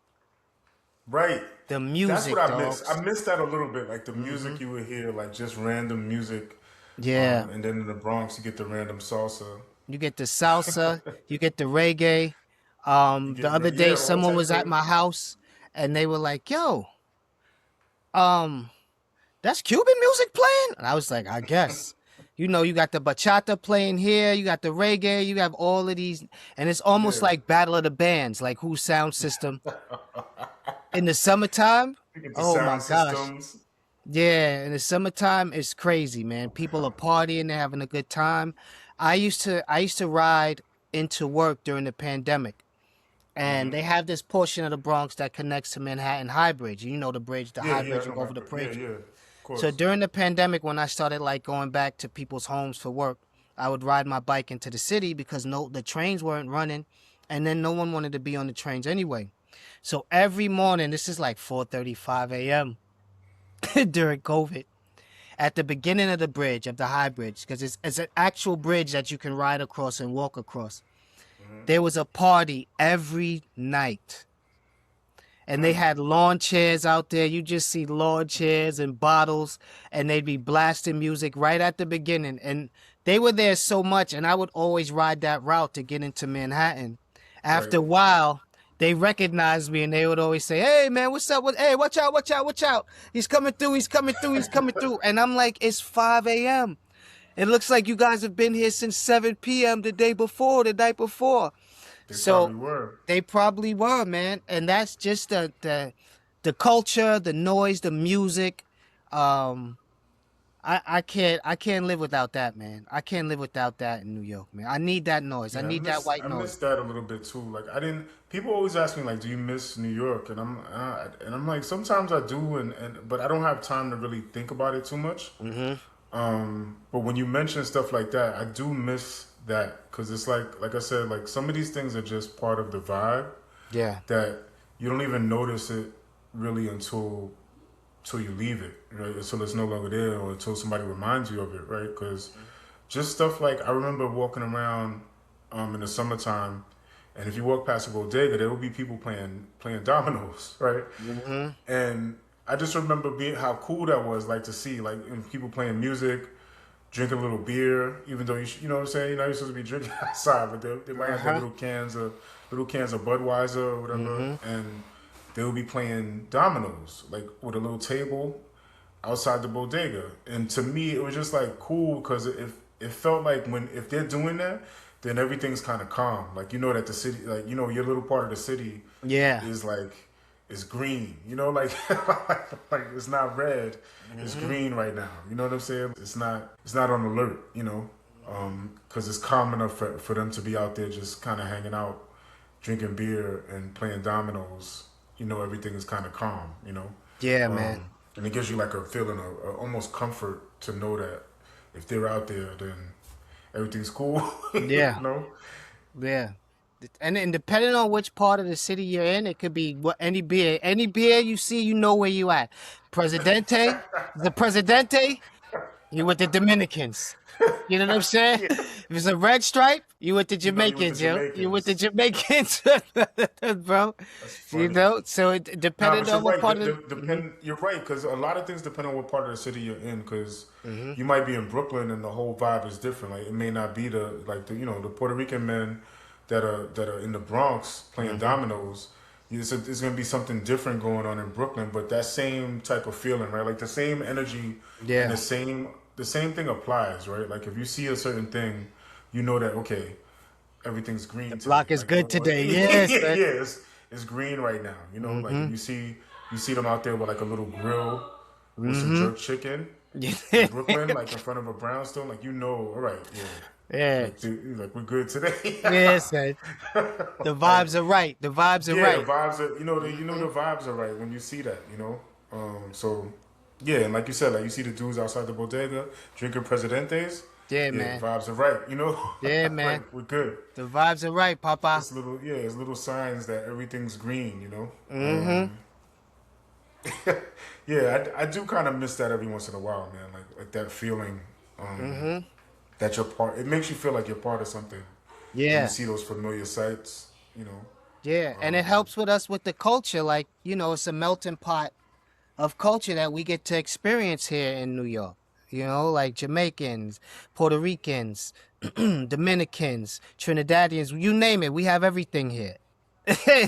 right. The That's what music, I miss. I dogs. miss that a little bit, like the Hmm. music you would hear, like just random music. Yeah. And then in the Bronx, you get the random salsa. You get the salsa, you get the reggae. You The get other day yeah, all someone types was at of my house and they were like, "Yo, um, that's Cuban music playing?" And I was like, "I guess." You know, you got the bachata playing here, you got the reggae, you have all of these, and it's almost Yeah. like battle of the bands, like whose sound system in the summertime. You get the Oh my sound gosh. systems. Yeah, in the summertime it's crazy, man. People are partying, they're having a good time. I used to ride into work during the pandemic. And they have this portion of the Bronx that connects to Manhattan High Bridge. You know the bridge, the Yeah, high yeah, bridge I know over the Rucker. Yeah, bridge. yeah, of So course. during the pandemic, when I started like going back to people's homes for work, I would ride my bike into the city because the trains weren't running, and then no one wanted to be on the trains anyway. So every morning, this is like 4:35 a.m. during COVID, at the beginning of the bridge, of the high bridge, because it's an actual bridge that you can ride across and walk across. There was a party every night, and they had lawn chairs out there. You just see lawn chairs and bottles, and they'd be blasting music right at the beginning. And they were there so much, and I would always ride that route to get into Manhattan. Right. After a while, they recognized me, and they would always say, "Hey, man, what's up? Hey, watch out, watch out, watch out! He's coming through! He's coming through! He's coming through!" And I'm like, "It's 5 a.m. It looks like you guys have been here since 7 p.m. the day before, the night before." They So probably were. they probably were, man. And that's just the culture, the noise, the music. Um I can't live without that, man. I can't live without that in New York, man. I need that noise. I Yeah, need that white I noise. miss that a little bit too. Like I didn't. People always ask me like, "Do you miss New York?" And I'm like, sometimes I do, and but I don't have time to really think about it too much. Mhm. But when you mention stuff like that, I do miss that because it's like I said, like some of these things are just part of the vibe Yeah. that you don't even notice it really until you leave it, right? Until it's no longer there, or until somebody reminds you of it, right? Because just stuff like I remember walking around in the summertime, and if you walk past a bodega, there would be people playing dominoes, right? Mhm. And I just remember being how cool that was, like to see like people playing music, drinking a little beer, even though you know what I'm saying. You're not supposed to be drinking outside, but they might have their Uh-huh. little cans of Budweiser or whatever, Mhm. and they would be playing dominoes like with a little table outside the bodega. And to me, it was just like cool because it felt like when if they're doing that, then everything's kind of calm. Like you know that the city, like you know your little part of the city Yeah. is like is green. You know, like like it's not red, it's Mhm. green right now. You know what I'm saying? It's not on alert. You know, because it's calm enough for them to be out there just kind of hanging out, drinking beer and playing dominoes. You know, everything is kind of calm. You know. Yeah, man. And it gives you like a feeling of almost comfort to know that if they're out there, then everything's cool. You Yeah. know? Yeah. And depending on which part of the city you're in, it could be what any beer. Any beer you see, you know where you at. Presidente, the Presidente, you with the Dominicans. You know what I'm saying? Yeah. If it's a red stripe, you with the You know, you with the Jamaicans, yo. You with the Jamaicans. Jamaicans, bro. That's You funny. know, so Nah, depending but you're on what right. part of the. You're right because a lot of things depend on what part of the city you're in. Because Hmm. you might be in Brooklyn and the whole vibe is different. Like it may not be the you know the Puerto Rican men that are in the Bronx playing Hmm. dominoes. It's going to be something different going on in Brooklyn, but that same type of feeling, right? Like the same energy and Yeah. the same thing applies, right? Like if you see a certain thing, you know that okay, everything's The green today. block is Like good today. Yes, yeah, man. it's green right now. You know, like Hmm. and you see them out there with like a little grill with some Hmm. jerk chicken in Yeah. Brooklyn, like in front of a brownstone. Like you know, all right, yeah, Yeah. like we're good today. Yes, man. The Like vibes are right. The vibes are yeah, the right. vibes are you know Hmm. the vibes are right when you see that. You know, so yeah, and like you said, like you see the dudes outside the bodega drinking Presidentes. Yeah, Yeah, the man. vibes are right. You know, Yeah, man. like we're good. The vibes are right, Papa. It's little signs that everything's green, you know. Hmm. Yeah, I do kind of miss that every once in a while, man. Like that feeling Hmm. that you're part. It makes you feel like you're part of something when you Yeah. see those familiar sights, you know. Yeah. And it helps with us with the culture. Like, it's a melting pot of culture that we get to experience here in New York. Like Jamaicans, Puerto Ricans, Dominicans, Trinidadians, you name it. We have everything here.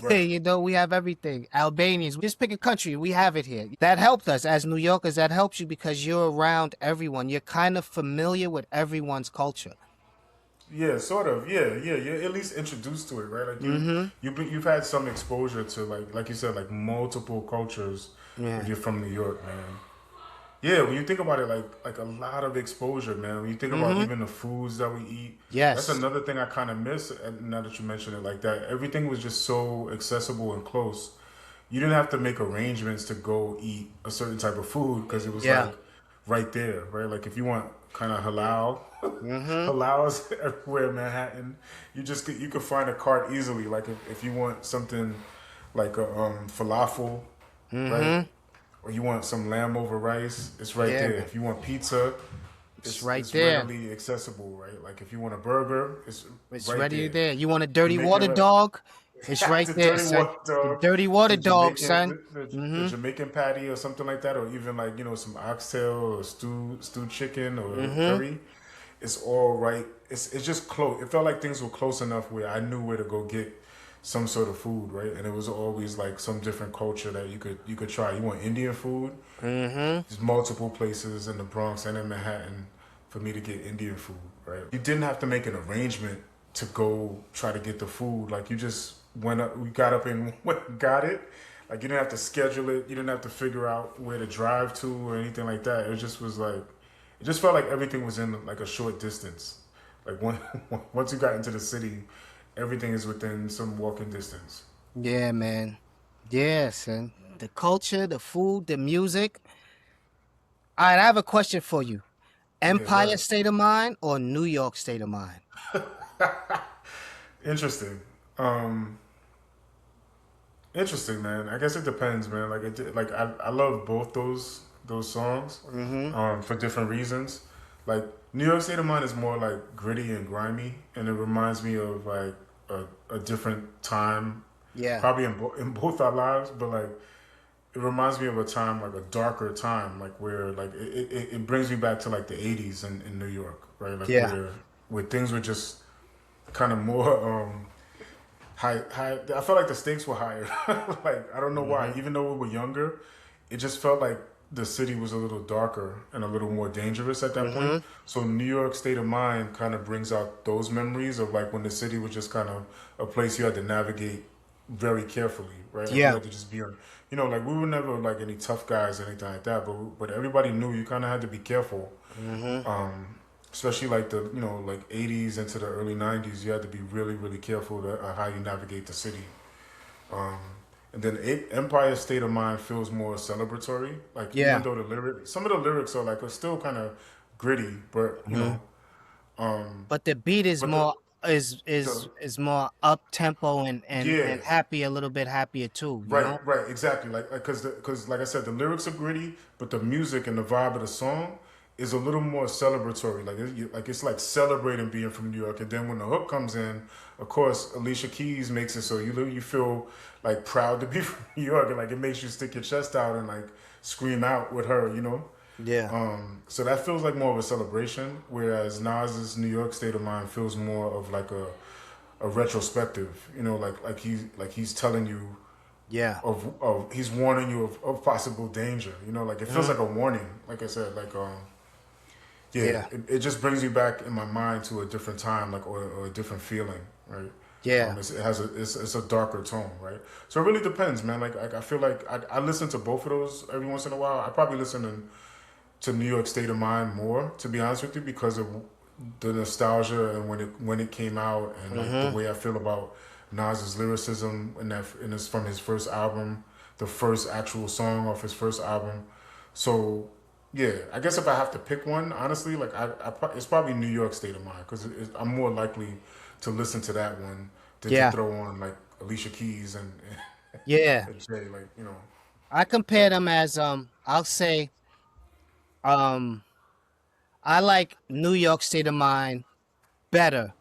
Right. You know, we have everything. Albanians, just pick a country, we have it here. That helped us as New Yorkers. That helps you because you're around everyone. You're kind of familiar with everyone's culture. Yeah, sort of. Yeah, yeah. You're at least introduced to it, right? Like Mm-hmm. you've had some exposure to like you said, like multiple cultures if Yeah. you're from New York, man. Yeah, when you think about it, like a lot of exposure, man. When you think about Mm-hmm. even the foods that we eat, that's Yes. another thing I kind of miss. And now that you mention it like that, everything was just so accessible and close. You didn't have to make arrangements to go eat a certain type of food because it was Yeah. like right there, right? Like if you want kind of halal, Mm-hmm. halal's everywhere in Manhattan. You could find a cart easily. Like if you want something like a falafel, right? Mm-hmm. Or you want some lamb over rice, it's right Yeah, there. man. If you want pizza, It's right it's there. readily accessible, right? Like if you want a burger, it's It's right ready there. there. You want a You dirty make it water right. dog? It's right The there, dirty son. water The dog, dirty water the dog, Jamaican, son. the Mm-hmm. Jamaican patty or something like that, or even like some oxtail or stewed chicken or Mm-hmm. curry. It's all right. It's just close. It felt like things were close enough where I knew where to go get some sort of food, right? And it was always like some different culture that you could try. You want Indian food? Mm-hmm. There's multiple places in the Bronx and in Manhattan for me to get Indian food, right? You didn't have to make an arrangement to go try to get the food. Like you just went up, we got up and went and got it. Like you didn't have to schedule it. You didn't have to figure out where to drive to or anything like that. It just was like, it just felt like everything was in like a short distance. Like once you got into the city, everything is within some walking distance. Yeah, man. Yeah, son. The culture, the food, the music. All right, I have a question for you. Yeah, go Empire ahead. State of Mind or New York State of Mind? Interesting. Um, Interesting, man. I guess it depends, man. I love both those songs, Mm-hmm. for different reasons. Like New York State of Mind is more like gritty and grimy, and it reminds me of like a different time, Yeah. probably in both our lives. But like it reminds me of a time like a darker time, like where like it brings me back to like the '80s in New York, right? Like Yeah. where things were just kind of more high. I felt like the stakes were higher. Like I don't know why. Mm-hmm. Even though we were younger, it just felt like the city was a little darker and a little more dangerous at that point. Mm-hmm. So New York State of Mind kind of brings out those memories of like when the city was just kind of a place you had to navigate very carefully, right? Like you Yeah. had to just be on. Like we were never like any tough guys or anything like that, but everybody knew you kind of had to be careful, Mm-hmm. especially like the like '80s into the early '90s. You had to be really really careful to how you navigate the city. Um, and then Empire State of Mind feels more celebratory. Like even Yeah. though some of the lyrics are like are still kind of gritty, but Mm-hmm. um, But the beat is but more is is the is more up tempo yeah, and happy, a little bit happier too, you know? right, exactly. Like because like I said, the lyrics are gritty, but the music and the vibe of the song is a little more celebratory. Like it's like celebrating being from New York. And then when the hook comes in, of course, Alicia Keys makes it so you feel like proud to be from New York, and like it makes you stick your chest out and like scream out with her. Yeah. So that feels like more of a celebration, whereas Nas's New York State of Mind feels more of like a retrospective. He's telling you Yeah. of he's warning you of possible danger. Like it feels Mhm. like a warning. Like I said, yeah, Yeah. it just brings me back in my mind to a different time, like or a different feeling, right? Yeah. It's a darker tone, right? So it really depends, man. Like I feel like I listen to both of those every once in a while. I probably listen to New York State of Mind more, to be honest with you, because of the nostalgia and when it came out, and like the Mhm. way I feel about Nas's lyricism and it's from his first album, the first actual song off his first album. So yeah, I guess if I have to pick one, honestly, like it's probably New York State of Mind because I'm more likely to listen to that one than to Yeah. throw on like Alicia Keys and Yeah. and Jay, like. I compare them as I'll say um I like New York State of Mind better,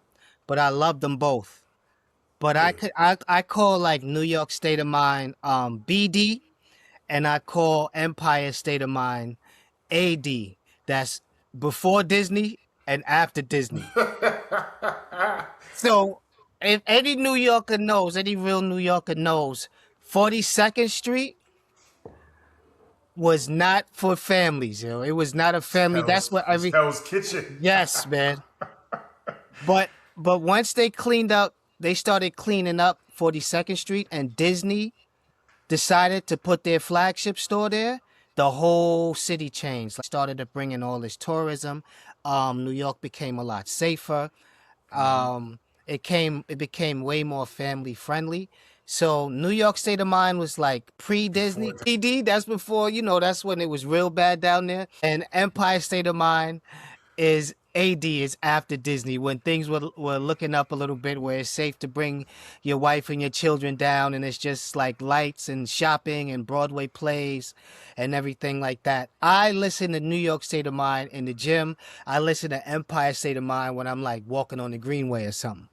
but I love them both. But Yeah. I call like New York State of Mind BD, and I call Empire State of Mind AD. That's before Disney and after Disney. So if any New Yorker knows, any real New Yorker knows, 42nd Street was not for families, yo. It was not a family. That's what It's every Hell's Kitchen. yes, man. But once they cleaned up, they started cleaning up 42nd Street, and Disney decided to put their flagship store there. The whole city changed. Like started to bring in all this tourism. New York became a lot safer. It became way more family friendly. So New York State of Mind was like pre-Disney, Before PD. That's before, that's when it was real bad down there. And Empire State of Mind is AD is after Disney when things were looking up a little bit where it's safe to bring your wife and your children down and it's just like lights and shopping and Broadway plays and everything like that. I listen to New York State of Mind in the gym. I listen to Empire State of Mind when I'm like walking on the Greenway or something.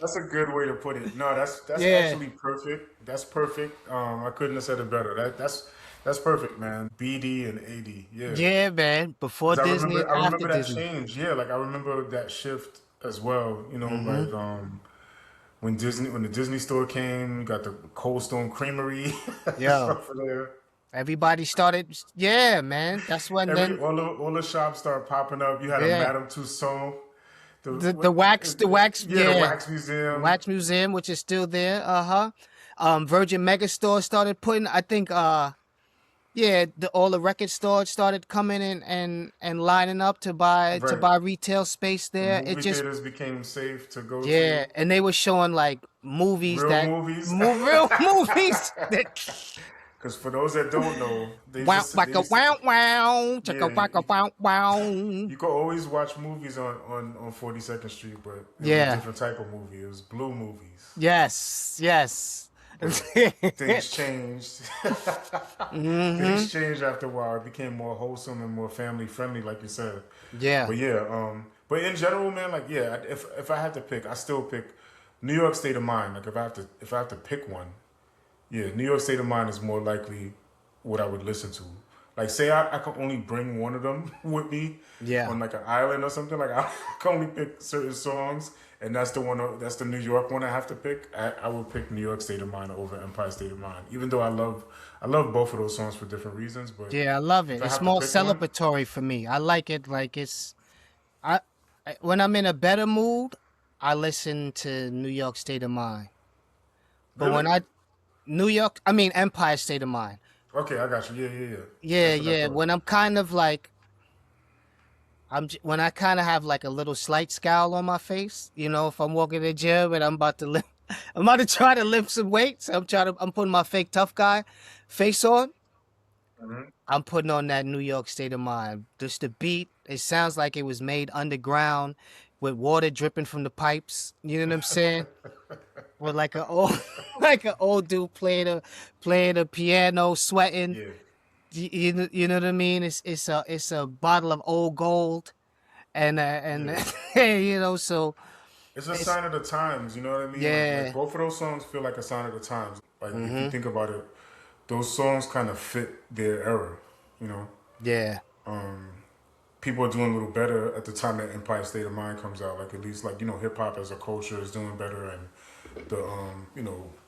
That's a good way to put it. No, that's Yeah. actually perfect. That's perfect. I couldn't have said it better. That's perfect, man. BD and AD. Yeah. Yeah, man. Before 'Cause Disney and I after remember that Disney. change. Yeah, like I remember that shift as well. Hmm. Like when the Disney store came, you got the Cold Stone Creamery and Yo. stuff there. Everybody started, yeah, man. That's when Every then, all the shops started popping up. You had a yeah. Madame Tussauds, the The what? wax, the wax, Yeah, the yeah, Wax the Museum. wax museum, which is still there. Uh-huh. Virgin Megastore started putting, I think, yeah, all the record stores started coming in and lining up to Right. buy retail space The there. It movie just, theaters became safe to go yeah, to. and they were showing like movies Real that movies. real movies that Because for those that don't know, wow, they wacka used to wow, wow, chaka yeah. wacka wow, wow. You could always watch movies on 42nd Street, but it was a Yeah. different type of movie. It was blue movies. Yes. Yes. But things changed. Hmm. Things changed after a while. It became more wholesome and more family friendly, like you said. Yeah. But yeah, but in general, man, like yeah, if I had to pick, I still pick New York State of Mind. Like if I have to pick one, yeah, New York State of Mind is more likely what I would listen to. Like, say I could only bring one of them with me Yeah. on like an island or something. Like, I can only pick certain songs, and that's the one. That's the New York one I have to pick. I would pick New York State of Mind over Empire State of Mind, even though I love both of those songs for different reasons. But Yeah, I love if it. I It's have to more pick one, celebratory for me. I like it like I, when I'm in a better mood, I listen to New York State of Mind. But really? I mean Empire State of Mind. Okay, I got you. Yeah, yeah, yeah. Yeah, That's what I yeah. thought. When I'm kind of like when I kind of have like a little slight scowl on my face, if I'm walking to the gym and I'm about to lift, I'm about to try to lift some weights. I'm putting my fake tough guy face on. Hmm. I'm putting on that New York State of Mind. Just the beat, it sounds like it was made underground with water dripping from the pipes. You know what I'm saying? With like an old, like an old dude playing a piano, sweating. Yeah, You know what I mean? It's a bottle of old gold, and yeah. so It's a it's sign of the times, you know what I mean? Like yeah. both of those songs feel like a sign of the times. Like if you Mm-hmm. think about it, those songs kind of fit their era, you know. Yeah. People are doing a little better at the time that Empire State of Mind comes out. Like at least like hip hop as a culture is doing better, and the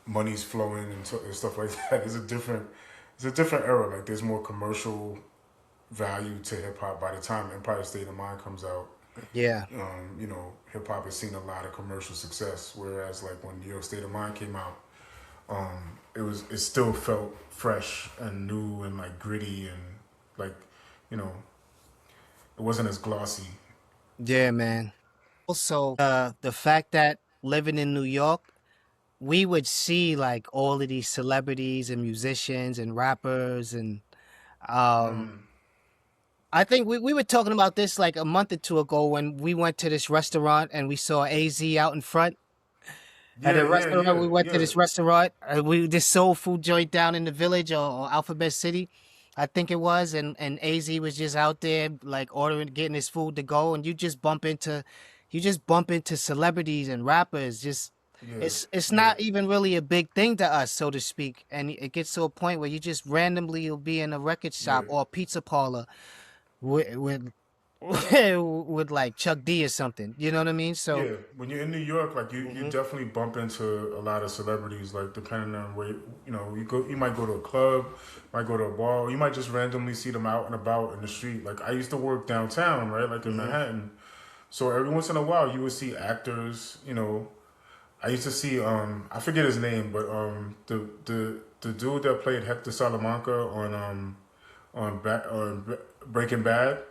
money's flowing and stuff like that. It's a different era. Like there's more commercial value to hip hop by the time Empire State of Mind comes out. Yeah. Hip hop has seen a lot of commercial success. Whereas like when New York State of Mind came out, it still felt fresh and new and like gritty and like you know it wasn't as glossy. Yeah, man. Also, the fact that living in New York, we would see like all of these celebrities and musicians and rappers and um I think we were talking about this like a month or two ago when we went to this restaurant and we saw AZ out in front. At Yeah, a yeah, restaurant, yeah, we went to yeah, this restaurant. This soul food joint down in the village or Alphabet City, I think it was, and Az was just out there like ordering, getting his food to go, and you just bump into celebrities and rappers. Just yeah, it's yeah, not even really a big thing to us, so to speak, and it gets to a point where you just randomly will be in a record yeah. shop or a pizza parlor with with like Chuck D or something. You know what I mean? So, Yeah, when you're in New York, like you hmm definitely bump into a lot of celebrities. Like depending on where you might go to a club, might go to a bar, or you might just randomly see them out and about in the street. Like I used to work downtown, right, like in hmm Manhattan. So every once in a while, you would see actors. I used to see I forget his name, but the dude that played Hector Salamanca on Breaking Bad.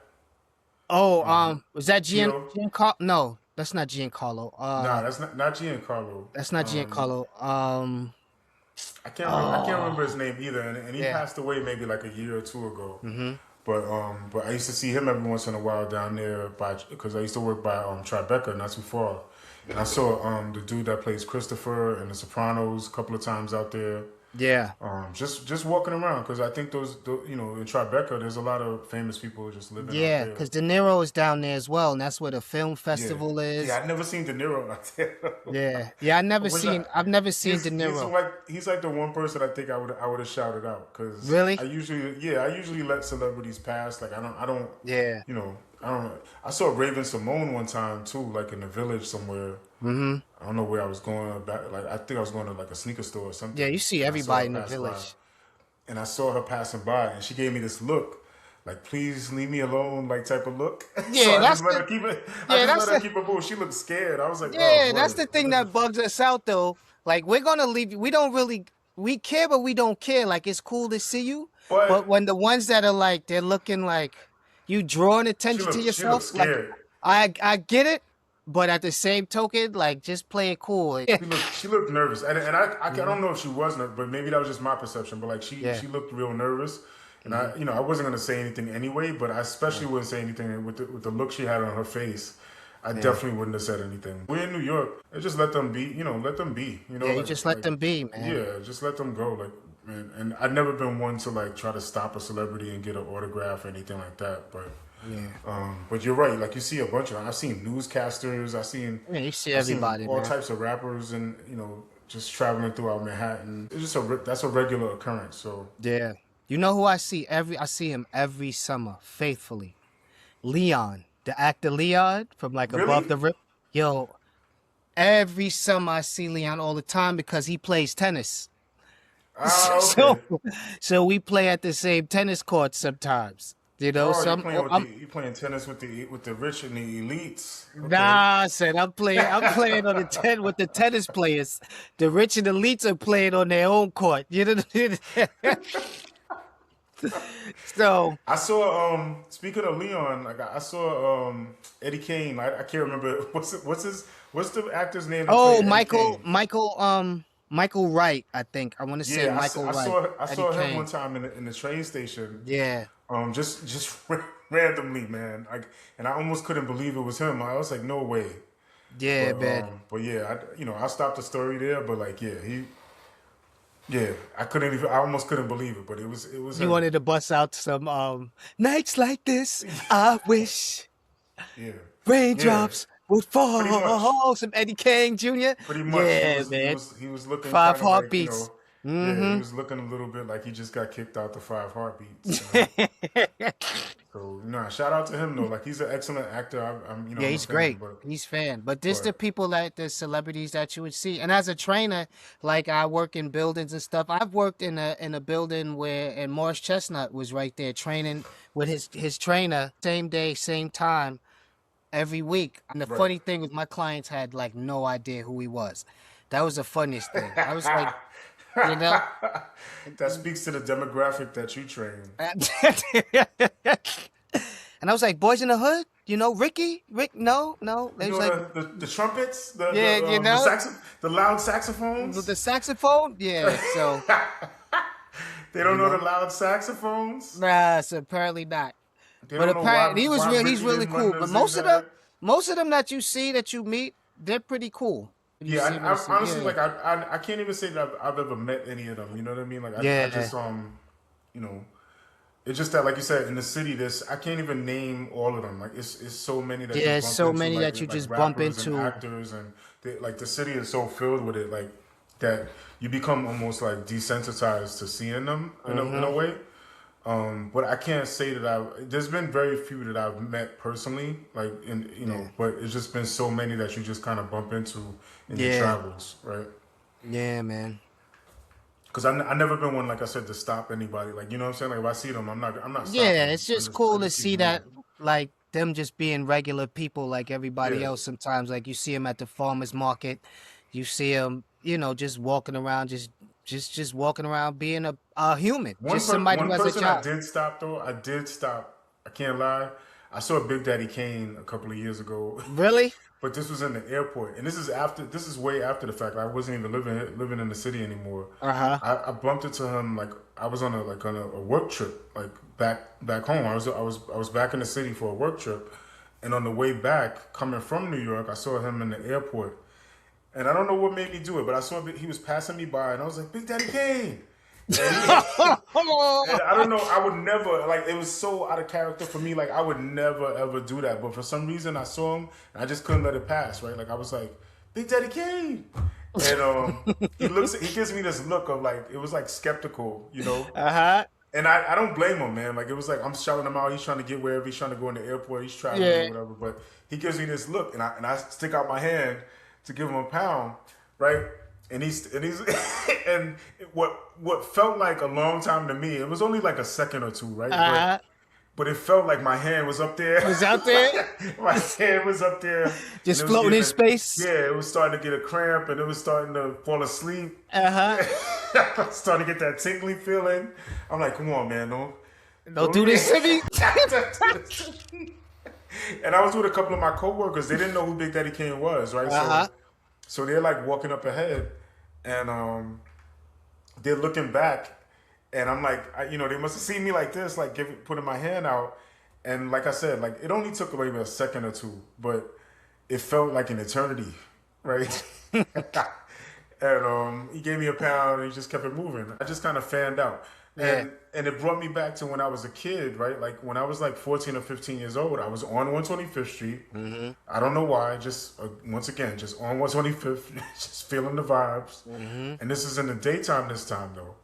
oh, Um, was that Tito. Giancarlo? No, that's not Giancarlo. Nah, that's not Giancarlo. That's not Giancarlo. I can't remember Oh, his name either, and he yeah. passed away maybe like a year or two ago. hmm But I used to see him every once in a while down there because I used to work by Tribeca, not too far, and I saw the dude that plays Christopher in The Sopranos a couple of times out there. Yeah. Just walking around because I think in Tribeca there's a lot of famous people just living out Yeah, there. because De Niro is down there as well, and that's where the film Yeah, festival yeah. is. I've never seen De Niro out there. Yeah, yeah. I wish I. I've never seen De He's Niro. like the one person I think I would have shouted out because Really? I usually let celebrities pass. Like Yeah. I don't I saw Raven Simone one time too, like in the village somewhere. hmm I don't know where I was going back. Like I think I was going to like a sneaker store or Yeah, something, you see and I saw her everybody in the pass by, village. and I saw her passing by, and she gave me this look. Like, please leave me alone, like type of look. So Yeah, I just that's let the her keep it. I yeah, just that's let her the keep it moving. She looked scared. I was like, oh yeah, that's boy, the what thing is that this? bugs us out though. Like we're gonna leave you. We don't really we care, but we don't care. Like it's cool to see you, but But when the ones that are like they're looking like you drawing attention to she looked yourself, like scared. I get it, but at the same token, like just play it cool. She looked nervous, and I hmm don't know if she wasn't, but maybe that was just my perception. But like Yeah. she looked real nervous, and hmm I wasn't gonna say anything anyway. But I Yeah. especially wouldn't say anything with the look she had on her face. I Yeah. definitely wouldn't have said anything. We're in New York. Just let them be. Let them be. Yeah. You just let them be, man. Yeah, just let them go. Like, and I've never been one to like try to stop a celebrity and get an autograph or anything like that. Yeah. But you're right. Like you see a bunch of. I've seen newscasters. Yeah. You see I've seen everybody, all man. types of rappers, and just traveling throughout Manhattan. It's just that's a regular occurrence. So Yeah. You know who I see I see him every summer, faithfully. Leon, the actor Leon from like Above really, the Rip. Yo, every summer I see Leon all the time because he plays tennis. okay. So so we play at the same tennis court sometimes. You know, Oh, some you playing tennis with the rich and the elites. Okay. nah, son, I'm playing on the with the tennis players. The rich and elites are playing on their own court. You know. So I saw speaking of Leon, like I saw Eddie Kane. I can't remember what's the actor's name that oh, played Eddie Kane. Michael Wright, I think. I want to say Yeah, Michael Wright. I Eddie saw him one Kane. time in the train station. Yeah. Just randomly, man. Like, and I almost couldn't believe it was him. I was like, no way. Yeah, man. But yeah, I stopped the story there. But like, yeah, I couldn't even. I almost couldn't believe it. But it was You him. wanted to bust out some nights like this. I wish Yeah, yeah, raindrops would pretty much. fall. Some Eddie Kane Jr. Pretty much, Yeah, man. he was looking Five kind of like heartbeats. yeah, he Mm-hmm. was looking a little bit like he just got kicked out the Five Heartbeats. So shout out to him though. Like he's an excellent actor. Yeah, I'm a he's fan, great. He's fan. But this the but people that the celebrities that you would see. And as a trainer, like I work in buildings and stuff. I've worked in a building where and Morris Chestnut was right there training with his trainer, same day, same time, every week. And the right. funny thing was my clients had like no idea who he was. That was the funniest thing. I was like, you know. That speaks to the demographic that you train. And I was like, Boys in the Hood, Rick, no, no. They You was know like, the trumpets, yeah, the loud with saxophones. the saxophone, yeah. So, They don't you know know, the loud saxophones. nah, so apparently not. They But don't know apparently why he's Ricky really didn't run cool. the But zigzag. most of them that you see that you meet, they're pretty cool. You Yeah, see them, I honestly yeah, like I can't even say that I've ever met any of them. You know what I mean? Like I yeah, just you know it's just that like you said in the city this I can't even name all of them. Like it's so many that you yeah. bump So into many that you like just bump rappers and into. actors and like the city is so filled with it like that you become almost like desensitized to seeing them in a hmm way. But I can't say that there's been very few that I've met personally, like Yeah. but it's just been so many that you just kind of bump into in your Yeah. travels, right? Yeah, man. Because I never been one, like I said, to stop anybody. Like, you know what I'm saying? Like, if I see them, I'm not stopping Yeah, them. it's just I cool to just keep see it that, moving. like them just being regular people like everybody Yeah. else. Sometimes, like you see them at the farmers market, you see them, just walking around, just walking around, being a human, just somebody who One has a person I job. did stop though. I did stop. I can't lie. I saw Big Daddy Kane a couple of years ago, Really? but this was in the airport, and this is after. This is way after the fact. I wasn't even living in the city anymore. Uh-huh. I bumped into him like I was on a work trip like back home. I was back in the city for a work trip, and on the way back coming from New York, I saw him in the airport, and I don't know what made me do it, but I saw he was passing me by, and I was like, Big Daddy Kane. And I don't know. I would never like. It was so out of character for me. Like I would never ever do that. But for some reason, I saw him and I just couldn't let it pass. Right? Like I was like, Big Daddy Kane, and he gives me this look of like it was like skeptical, you know. Uh-huh. And I don't blame him, man. Like it was like I'm shouting him out. He's trying to get wherever he's trying to go in the airport. He's traveling or Yeah. whatever. But he gives me this look, and I stick out my hand to give him a pound, right? And he's and what felt like a long time to me. It was only like a second or two, right? Uh-huh. But it felt like my hand was up there. Was out there My hand was up there, and just floating in space. yeah, it was starting to get a cramp, and it was starting to fall asleep. Uh-huh. I was starting to get that tingly feeling. I'm like, come on, man, Don't do this to me. And I was with a couple of my coworkers. They didn't know who Big Daddy Kane was, right? Uh-huh. So they're like walking up ahead, and they're looking back, and I'm like, they must have seen me like this, like putting my hand out, and like I said, like it only took maybe a second or two, but it felt like an eternity, right? And he gave me a pound, and he just kept it moving. I just kind of fanned out, Yeah. and it brought me back to when I was a kid, right? Like when I was like 14 or 15 years old, I was on 125th Street. Mm-hmm. I don't know why, just once again, just on 125th, just feeling the vibes. Mm-hmm. And this is in the daytime this time though.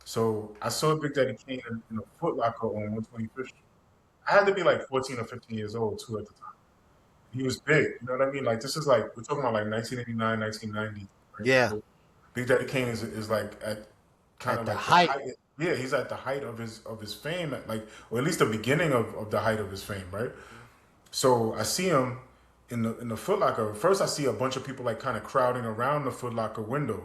So I saw Big Daddy Kane in a Foot Locker on 125th Street. I had to be like 14 or 15 years old too at the time. He was big, you know what I mean? Like this is like we're talking about like 1989, 1990, right? Yeah. So Big Daddy Kane is like at kind At of the like the height. height. Yeah, he's at the height of his fame, at like or at least the beginning of the height of his fame, right? So I see him in the Foot Locker. First, I see a bunch of people like kind of crowding around the Foot Locker window,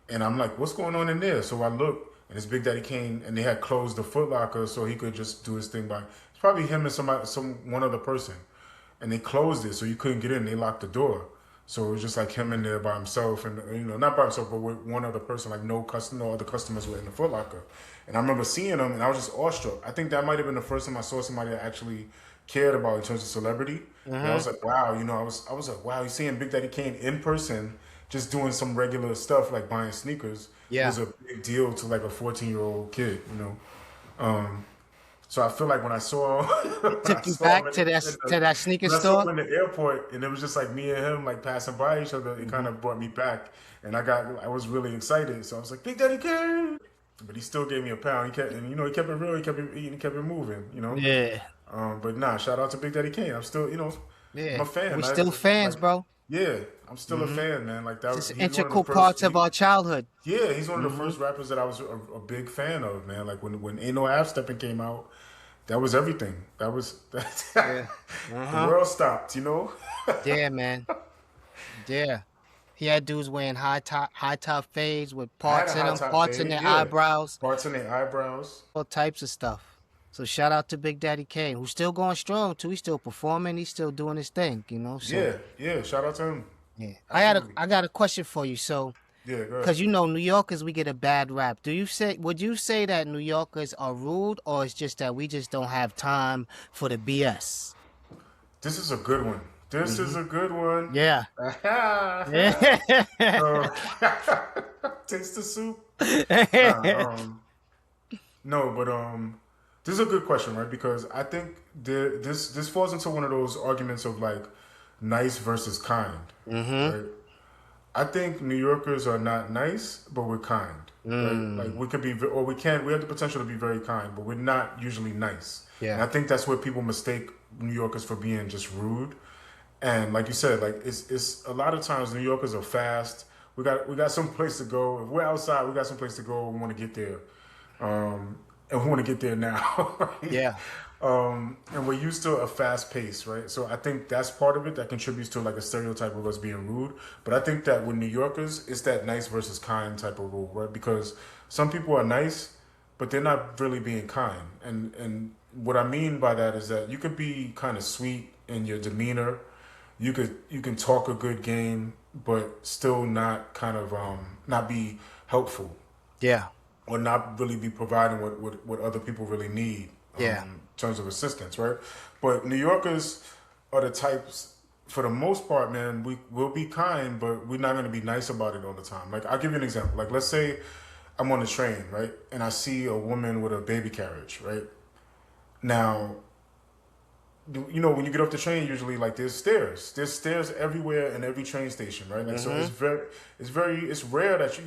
and I'm like, "What's going on in there?" So I look, and it's Big Daddy Kane, and they had closed the Foot Locker so he could just do his thing by. It's probably him and one other person, and they closed it so you couldn't get in. They locked the door, so it was just like him in there by himself, and not by himself, but with one other person. Like no other customers were in the Foot Locker, and I remember seeing him, and I was just awestruck. I think that might have been the first time I saw somebody that actually cared about in terms of celebrity. And I Mm-hmm. was like, wow, I was like, wow, you seeing Big Daddy Kane in person, just doing some regular stuff like buying sneakers Yeah. was a big deal to like a 14-year-old kid, So I feel like when I saw when I Took you saw him back to that sneaker when I saw store. him in the airport, and it was just like me and him like passing by each other, it kind Mm-hmm. of brought me back, and I was really excited. So I was like, Big Daddy Kane, but he still gave me a pound. He kept and he kept it real. He kept it eating. He kept it moving. Yeah. But nah, shout out to Big Daddy Kane. I'm still, I'm Yeah. a fan. We still fans, Like, bro. yeah, I'm still a Mm-hmm. fan, man. Like that. Just He's one of the integral first. parts of our childhood. Yeah, he's one of the Mm-hmm. first rappers that I was a big fan of, man. Like when Ain't No Half Stepping came out, that was everything. That was Yeah. the Uh-huh. world stopped. Yeah, man. Yeah. He had dudes wearing high top fades with I had parts a in high them, top parts in fade, their yeah. eyebrows, Parts in their eyebrows. all types of stuff. So shout out to Big Daddy Kane, who's still going strong too. He's still performing. He's still doing his thing. So Yeah, yeah. Shout out to him. yeah, Absolutely. I got a question for you. So, Yeah, go ahead. because New Yorkers, we get a bad rap. Would you say that New Yorkers are rude, or it's just that we just don't have time for the BS? This is a good one. This is a good one. Yeah. Yeah. So, taste the soup. Nah, no, but this is a good question, right? Because I think this falls into one of those arguments of like nice versus kind, Mm-hmm. right? I think New Yorkers are not nice, but we're kind, right? Like Mm. we could be, or we can. We have the potential to be very kind, but we're not usually nice. And Yeah. I think that's where people mistake New Yorkers for being just rude. And like you said, like it's a lot of times New Yorkers are fast. We got some place to go. If we're outside, we got some place to go. We want to get there, and we want to get there now. Right? Yeah. And we're used to a fast pace, right? So I think that's part of it that contributes to like a stereotype of us being rude. But I think that with New Yorkers, it's that nice versus kind type of rule, right? Because some people are nice, but they're not really being kind. And what I mean by that is that you could be kind of sweet in your demeanor. You can talk a good game, but still not kind of not be helpful Yeah. or not really be providing what other people really need Yeah. in terms of assistance, right? But New Yorkers are the types, for the most part, man, we will be kind, but we're not going to be nice about it all the time. Like, I'll give you an example. Like, let's say I'm on the train, right? And I see a woman with a baby carriage, right? Now, when you get off the train, usually like there's stairs. There's stairs everywhere in every train station, right? Like so, Mm-hmm. it's rare that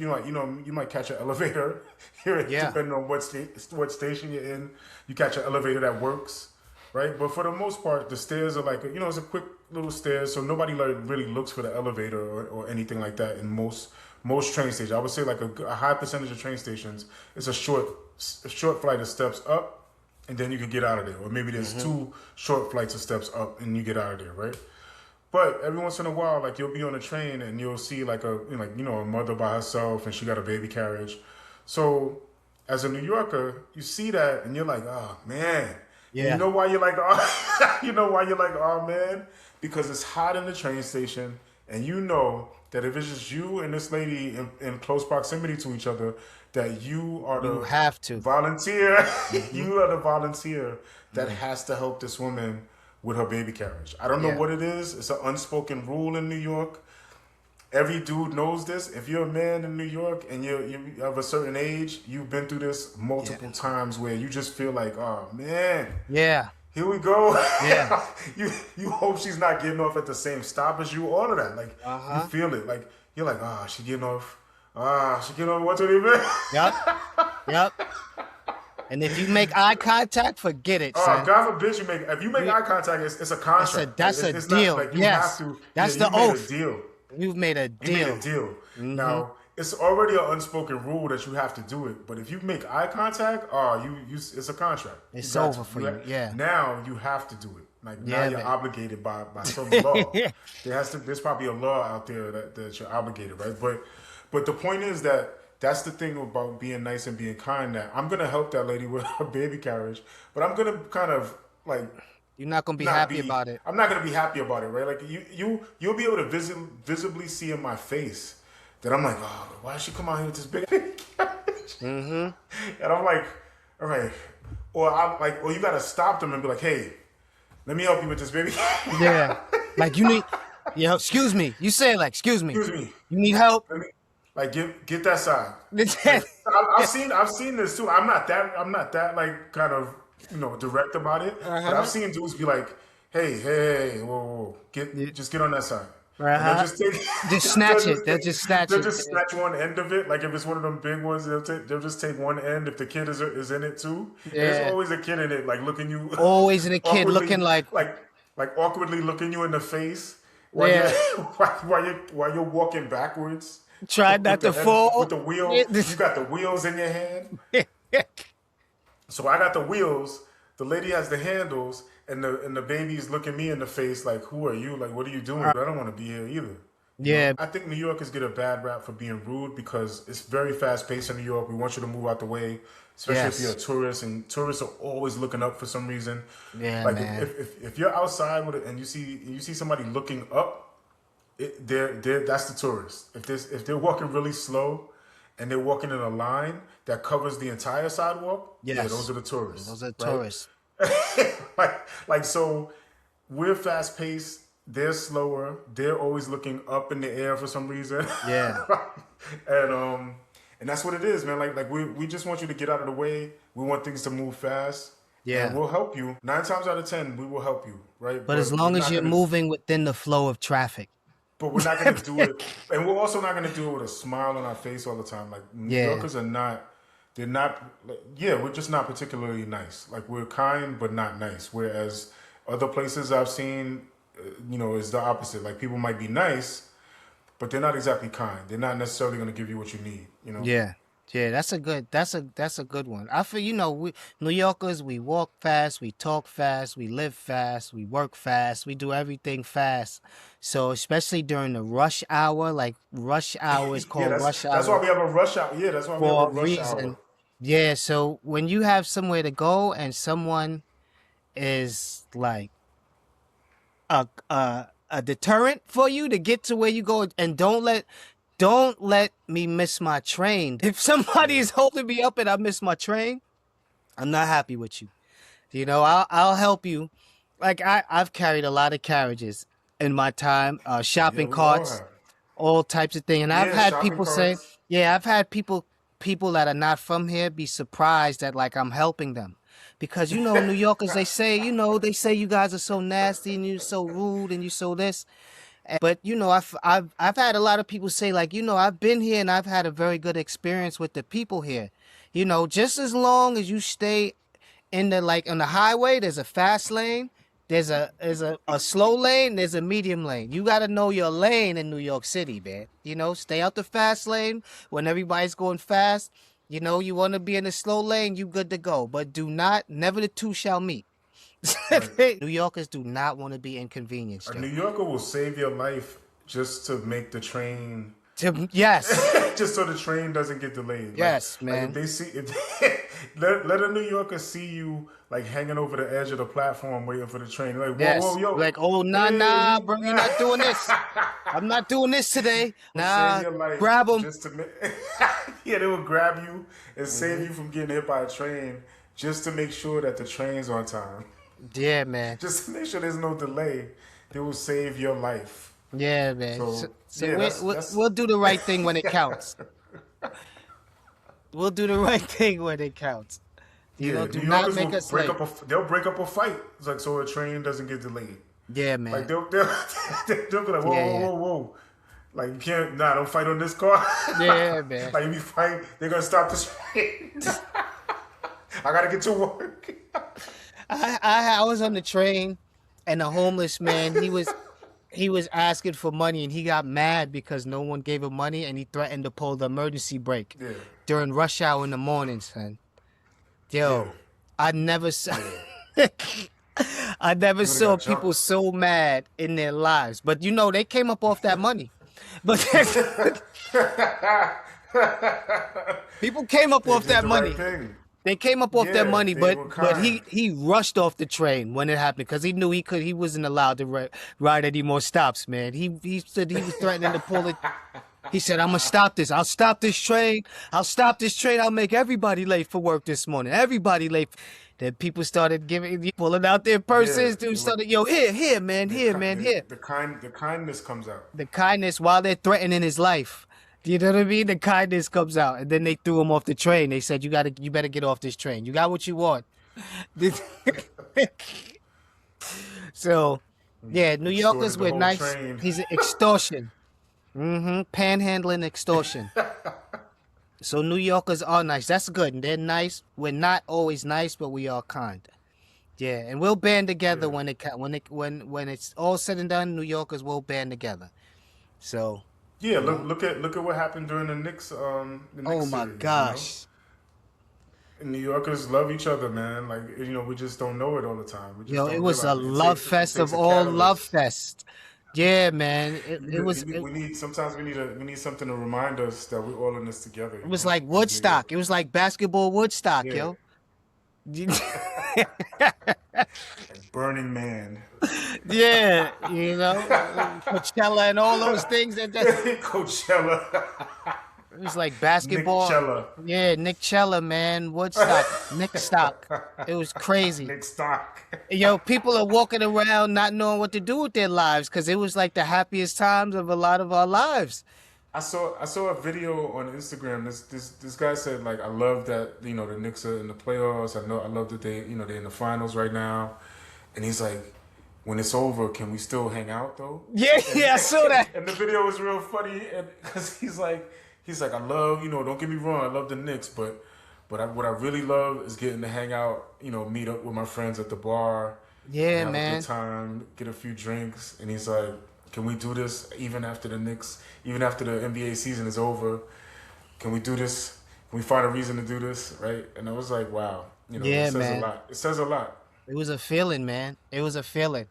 you might catch an elevator here, Yeah. depending on what station you're in. You catch an elevator that works, right? But for the most part, the stairs are like it's a quick little stairs, so nobody like really looks for the elevator or anything like that in most train stations. I would say like a high percentage of train stations, it's a short flight of steps up and then you can get out of there. Or maybe there's Mm-hmm. two short flights of steps up and you get out of there, right? But every once in a while, like you'll be on a train and you'll see like a mother by herself and she got a baby carriage. So as a New Yorker, you see that and you're like, oh man. And you Yeah. know why you're like, oh, you know why you're like, oh man? Because it's hot in the train station and you know that if it's just you and this lady in close proximity to each other, that you are You the have to. volunteer. Mm-hmm. You are the volunteer that Mm. has to help this woman with her baby carriage. I don't know Yeah. what it is. It's an unspoken rule in New York. Every dude knows this. If you're a man in New York and you of a certain age, you've been through this Yeah. multiple times where you just feel like, oh man, Yeah. here we go. Yeah. you hope she's not getting off at the same stop as you. All of that, like you Uh-huh. feel it. Like you're like, ah, she getting off. Ah, she getting off 120. Yep. Yep. And if you make eye contact, forget it, Oh, son. God forbid if you make You, eye contact, it's a contract. Like, that's a it's not deal. like you have Yes. to. Yeah, That's you the made a oath. deal. You've made a You made a deal. deal. Mm-hmm. Now it's already an unspoken rule that you have to do it. But if you make eye contact, oh, it's a contract. You It's got over to. for you. Yeah. Now you have to do it. Like now Yeah, you're man. obligated by some law. There's probably a law out there that you're obligated, right? But the point is that that's the thing about being nice and being kind. That I'm gonna help that lady with her baby carriage, but I'm gonna kind of like You're not gonna be not happy be. about it. I'm not gonna be happy about it, right? Like you'll be able to visibly see in my face that I'm like, oh, why did she come out here with this big carriage? Mm-hmm. And I'm like, all right, or you gotta stop them and be like, hey, let me help you with this baby. Yeah. Like you need, excuse me. You say it like, excuse me. Excuse me. You need help? Let me like get that side. Yeah. Like, I've seen this too. I'm not that like kind of direct about it. But I've Uh-huh. seen dudes be like, hey, whoa, just get on that side. And they'll Uh-huh. just take, Just they'll snatch it. They'll just snatch they'll it. just snatch one end of it. Like if it's one of them big ones, they'll just take one end. If the kid is in it too, and there's Yeah. always a kid in it, like looking you Always in a kid awkwardly, looking like, like awkwardly looking you in the face while yeah, you're while you're walking backwards try not to fall. with the wheel. Yeah. You got the wheels in your hand. So I got the wheels. The lady has the handles, and the baby's looking me in the face like, "Who are you? Like, what are you doing? I don't want to be here either." Yeah. I think New Yorkers get a bad rap for being rude because it's very fast paced in New York. We want you to move out the way, especially if Yes. you're a tourist, and tourists are always looking up for some reason. Yeah, Like man. if you're outside with it and you see somebody looking up, that's the tourist. If they're walking really slow and they're walking in a line that covers the entire sidewalk, yeah, Yes. those are the tourists. Those are right? tourists. like so we're fast paced, they're slower, they're always looking up in the air for some reason. Yeah. And that's what it is, man. Like we just want you to get out of the way. We want things to move fast. Yeah. And we'll help you. 9 times out of 10, we will help you, right? But as we're long as not you're gonna- moving within the flow of traffic. but we're not gonna do it, and we're also not gonna do it with a smile on our face all the time. Like New Yeah. Yorkers are not. They're not. Yeah, we're just not particularly nice. Like we're kind, but not nice. Whereas other places I've seen, is the opposite. Like people might be nice, but they're not exactly kind. They're not necessarily going to give you what you need. Yeah. Yeah, that's a good one. I feel we New Yorkers, we walk fast, we talk fast, we live fast, we work fast, we do everything fast. So especially during the rush hour, like rush hour is Yeah, called that's rush that's why hour we have a rush hour. Yeah, that's why we have a for a rush hour. reason. Yeah, so when you have somewhere to go and someone is like a deterrent for you to get to where you go, and don't let me miss my train. If somebody Yeah, is holding me up and I miss my train, I'm not happy with you. I'll help you. Like I've carried a lot of carriages in my time, yeah, shopping we all carts, have. all types of things. And I've Yeah, had shopping people say, carts. yeah, I've had people that are not from here be surprised that like I'm helping them. Because New Yorkers, they say you guys are so nasty and you're so rude and you so this. But I've had a lot of people say like, I've been here and I've had a very good experience with the people here. Just as long as you stay in the like on the highway, there's a fast lane, there's a slow lane, there's a medium lane. You got to know your lane in New York City, man. Stay out the fast lane when everybody's going fast. You want to be in the slow lane, you good to go. But never the two shall meet. Right. New Yorkers do not want to be inconvenienced, A New yo. Yorker will save your life just to make the train Yes, just so the train doesn't get delayed. yes, Like if man. they see if they, let a New Yorker see you like hanging over the edge of the platform waiting for the train. Like whoa whoa Yes. yo, Like, oh, nah, hey, nah, bro, you're not doing this. I'm not doing this today. will save Nah, your life grab them. just to make. Yeah, they will grab you and save you from getting hit by a train just to make sure that the train's on time. Yeah, man. Just to make sure there's no delay. They will save your life. Yeah, man. So, So so yeah, we, we, we'll do the right thing when it counts. We'll do the right thing when it counts. yeah. Do New not Yorkers make will us break late. up they'll break up a fight. It's like so a train doesn't get delayed. Yeah, Like man. they'll be like, whoa, Yeah, whoa, yeah. whoa, whoa. Like you can't don't fight on this car. Yeah, man. Like if you fight, they're gonna stop the train. I gotta get to work. I was on the train, and the homeless man, he was asking for money, and he got mad because no one gave him money, and he threatened to pull the emergency brake Yeah, during rush hour in the morning, son. yeah, Yo, I never saw yeah. I never You would have saw got people jumped. so mad in their lives. But they came up off that money. But people came up They off did that the right money. thing. They came up off that Yeah, money, they but were but kind. he rushed off the train when it happened because he knew he wasn't allowed to ride any more stops, man. He said he was threatening to pull it. He said, "I'm gonna stop this. I'll stop this train. I'll stop this train. I'll make everybody late for work this morning. Everybody late." Then people started pulling out their Yeah, purses. Dude it would. started, yo, here, man, here, man, here. The kindness comes out. The kindness while they're threatening his life. Do you know what I mean? The kindness comes out, and then they threw him off the train. They said, you better get off this train. You got what you want." So, yeah, New Extorted Yorkers, the we're whole nice. train. He's an extortion. Panhandling extortion. So New Yorkers are nice. That's good. And they're nice. We're not always nice, but we are kind. Yeah, and we'll band together Yeah. when it's all said and done. New Yorkers will band together. So, Yeah, you know. look at what happened during the Oh Knicks my series. gosh. And New Yorkers love each other, man. Like we just don't know it all the time. We just It don't was a realize it. love It fest takes of a all love catalyst. fest. Yeah, man. It, You it need, was you need, it, we need sometimes we need something to remind us that we're all in this together. it was like As New Woodstock. It was Yorkers. like basketball Woodstock, Yeah, yo. like Burning Man, Yeah, Coachella and all those things that just Coachella, it was like Nick basketball. Chella, Yeah, Nick Chella, man, Woodstock, Nick Stock. It was crazy. Nick Stock. Yo, people are walking around not knowing what to do with their lives because it was like the happiest times of a lot of our lives. I saw a video on Instagram. This guy said like I love that the Knicks are in the playoffs. I love that they're in the finals right now, and he's like when it's over, can we still hang out though? Yeah, yeah, I saw that. And the video was real funny, and because he's like, I love, don't get me wrong, I love the Knicks, but what I really love is getting to hang out, meet up with my friends at the bar, and Yeah, have a good man. time, get a few drinks, and he's like, can we do this even after the Knicks, even after the NBA season is over? Can we do this? Can we find a reason to do this, right? And I was like, wow, that Yeah, says a man. lot. It says a lot. It was a feeling, man. It was a feeling.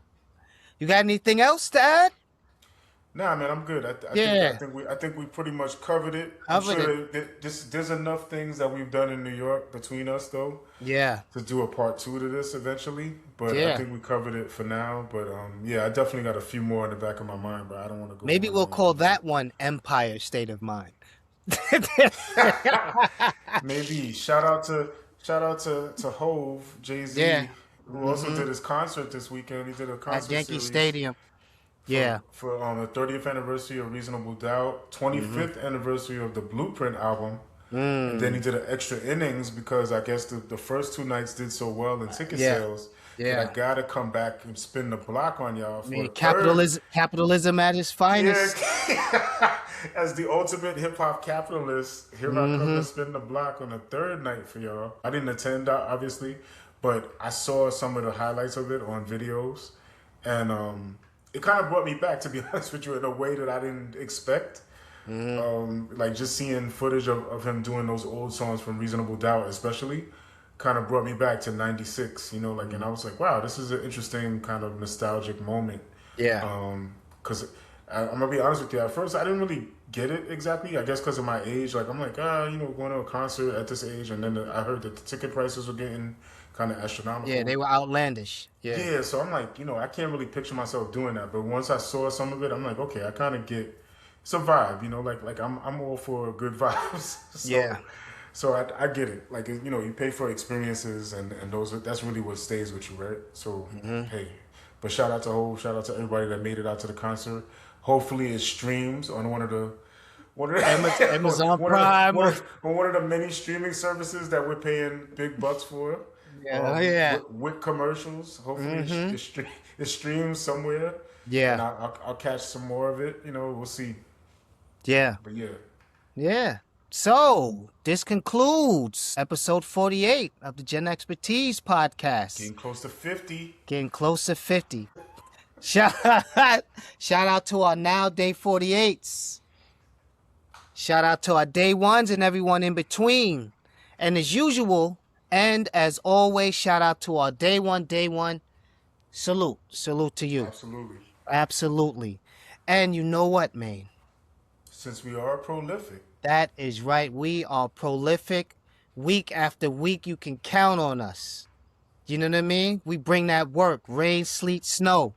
You got anything else to add? Nah, man, I'm good. Yeah, I think we pretty much covered it. I'm covered it. sure there's enough things that we've done in New York between us though Yeah, to do a part two to this eventually. But I yeah. think we covered it for now. But yeah, I definitely got a few more in the back of my mind, but I don't want to go Maybe on we'll any of call them yet. that one Empire State of Mind. Maybe shout out to Hove, Jay Yeah. Z, who also Mm-hmm. did his concert this weekend. He did a At concert Yankee series Stadium. Yeah. for the 30th anniversary of Reasonable Doubt, Mm-hmm. 25th anniversary of the Blueprint album, and then he Mm. did an extra innings because I guess the first two nights did so well in ticket Yeah. sales that I Yeah. gotta come back and spin the block on y'all I for mean, the third. capitalism at its Yeah, finest. as the ultimate hip hop capitalist, here I come to Mm-hmm. spin the block on the third night for y'all. I didn't attend, obviously, but I saw some of the highlights of it on videos, and it kind of brought me back, to be honest with you, in a way that I didn't expect. Mm-hmm. Like just seeing footage of him doing those old songs from Reasonable Doubt, especially, kind of brought me back to '96. Like, and I was like, wow, this is an interesting kind of nostalgic moment. Yeah. Because I'm gonna be honest with you, at first I didn't really get it exactly. I guess because of my age, like I'm like, going to a concert at this age, and then I heard that the ticket prices were getting kind of Yeah, astronomical. they were outlandish. Yeah. Yeah, so I'm like, I can't really picture myself doing that. But once I saw some of it, I'm like, okay, I kind of get it's a vibe, like I'm all for good vibes. Yeah. So I get it. Like you pay for experiences, and that's really what stays with you, right? So Mm-hmm. hey, but shout out to Ho, shout out to everybody that made it out to the concert. Hopefully it streams on one of the Amazon Prime. on one of the many streaming services that we're paying big bucks for. Yeah. Yeah. With commercials. Hopefully Mm-hmm. it streams somewhere, and Yeah. I'll catch some more of it. We'll see. Yeah. But yeah, Yeah. So this concludes episode 48 of the Gen Expertise podcast. getting close to 50. Getting close to 50. Shout out to our now day 48s. Shout out to our day ones and everyone in between. And as usual, and as always, shout out to our day one. Salute. Salute to you. Absolutely. Absolutely. And you know what, man? Since we are prolific. That is right. We are prolific. Week after week, you can count on us. You know what I mean? We bring that work. Rain, sleet, snow.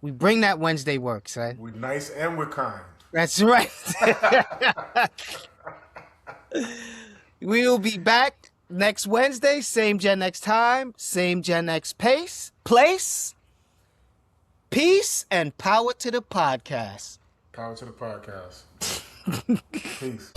We bring that Wednesday work, son. We're nice and we're kind. That's right. We will be back next Wednesday. Same Gen X time. Same Gen X place. Peace and power to the podcast. Power to the podcast. Peace.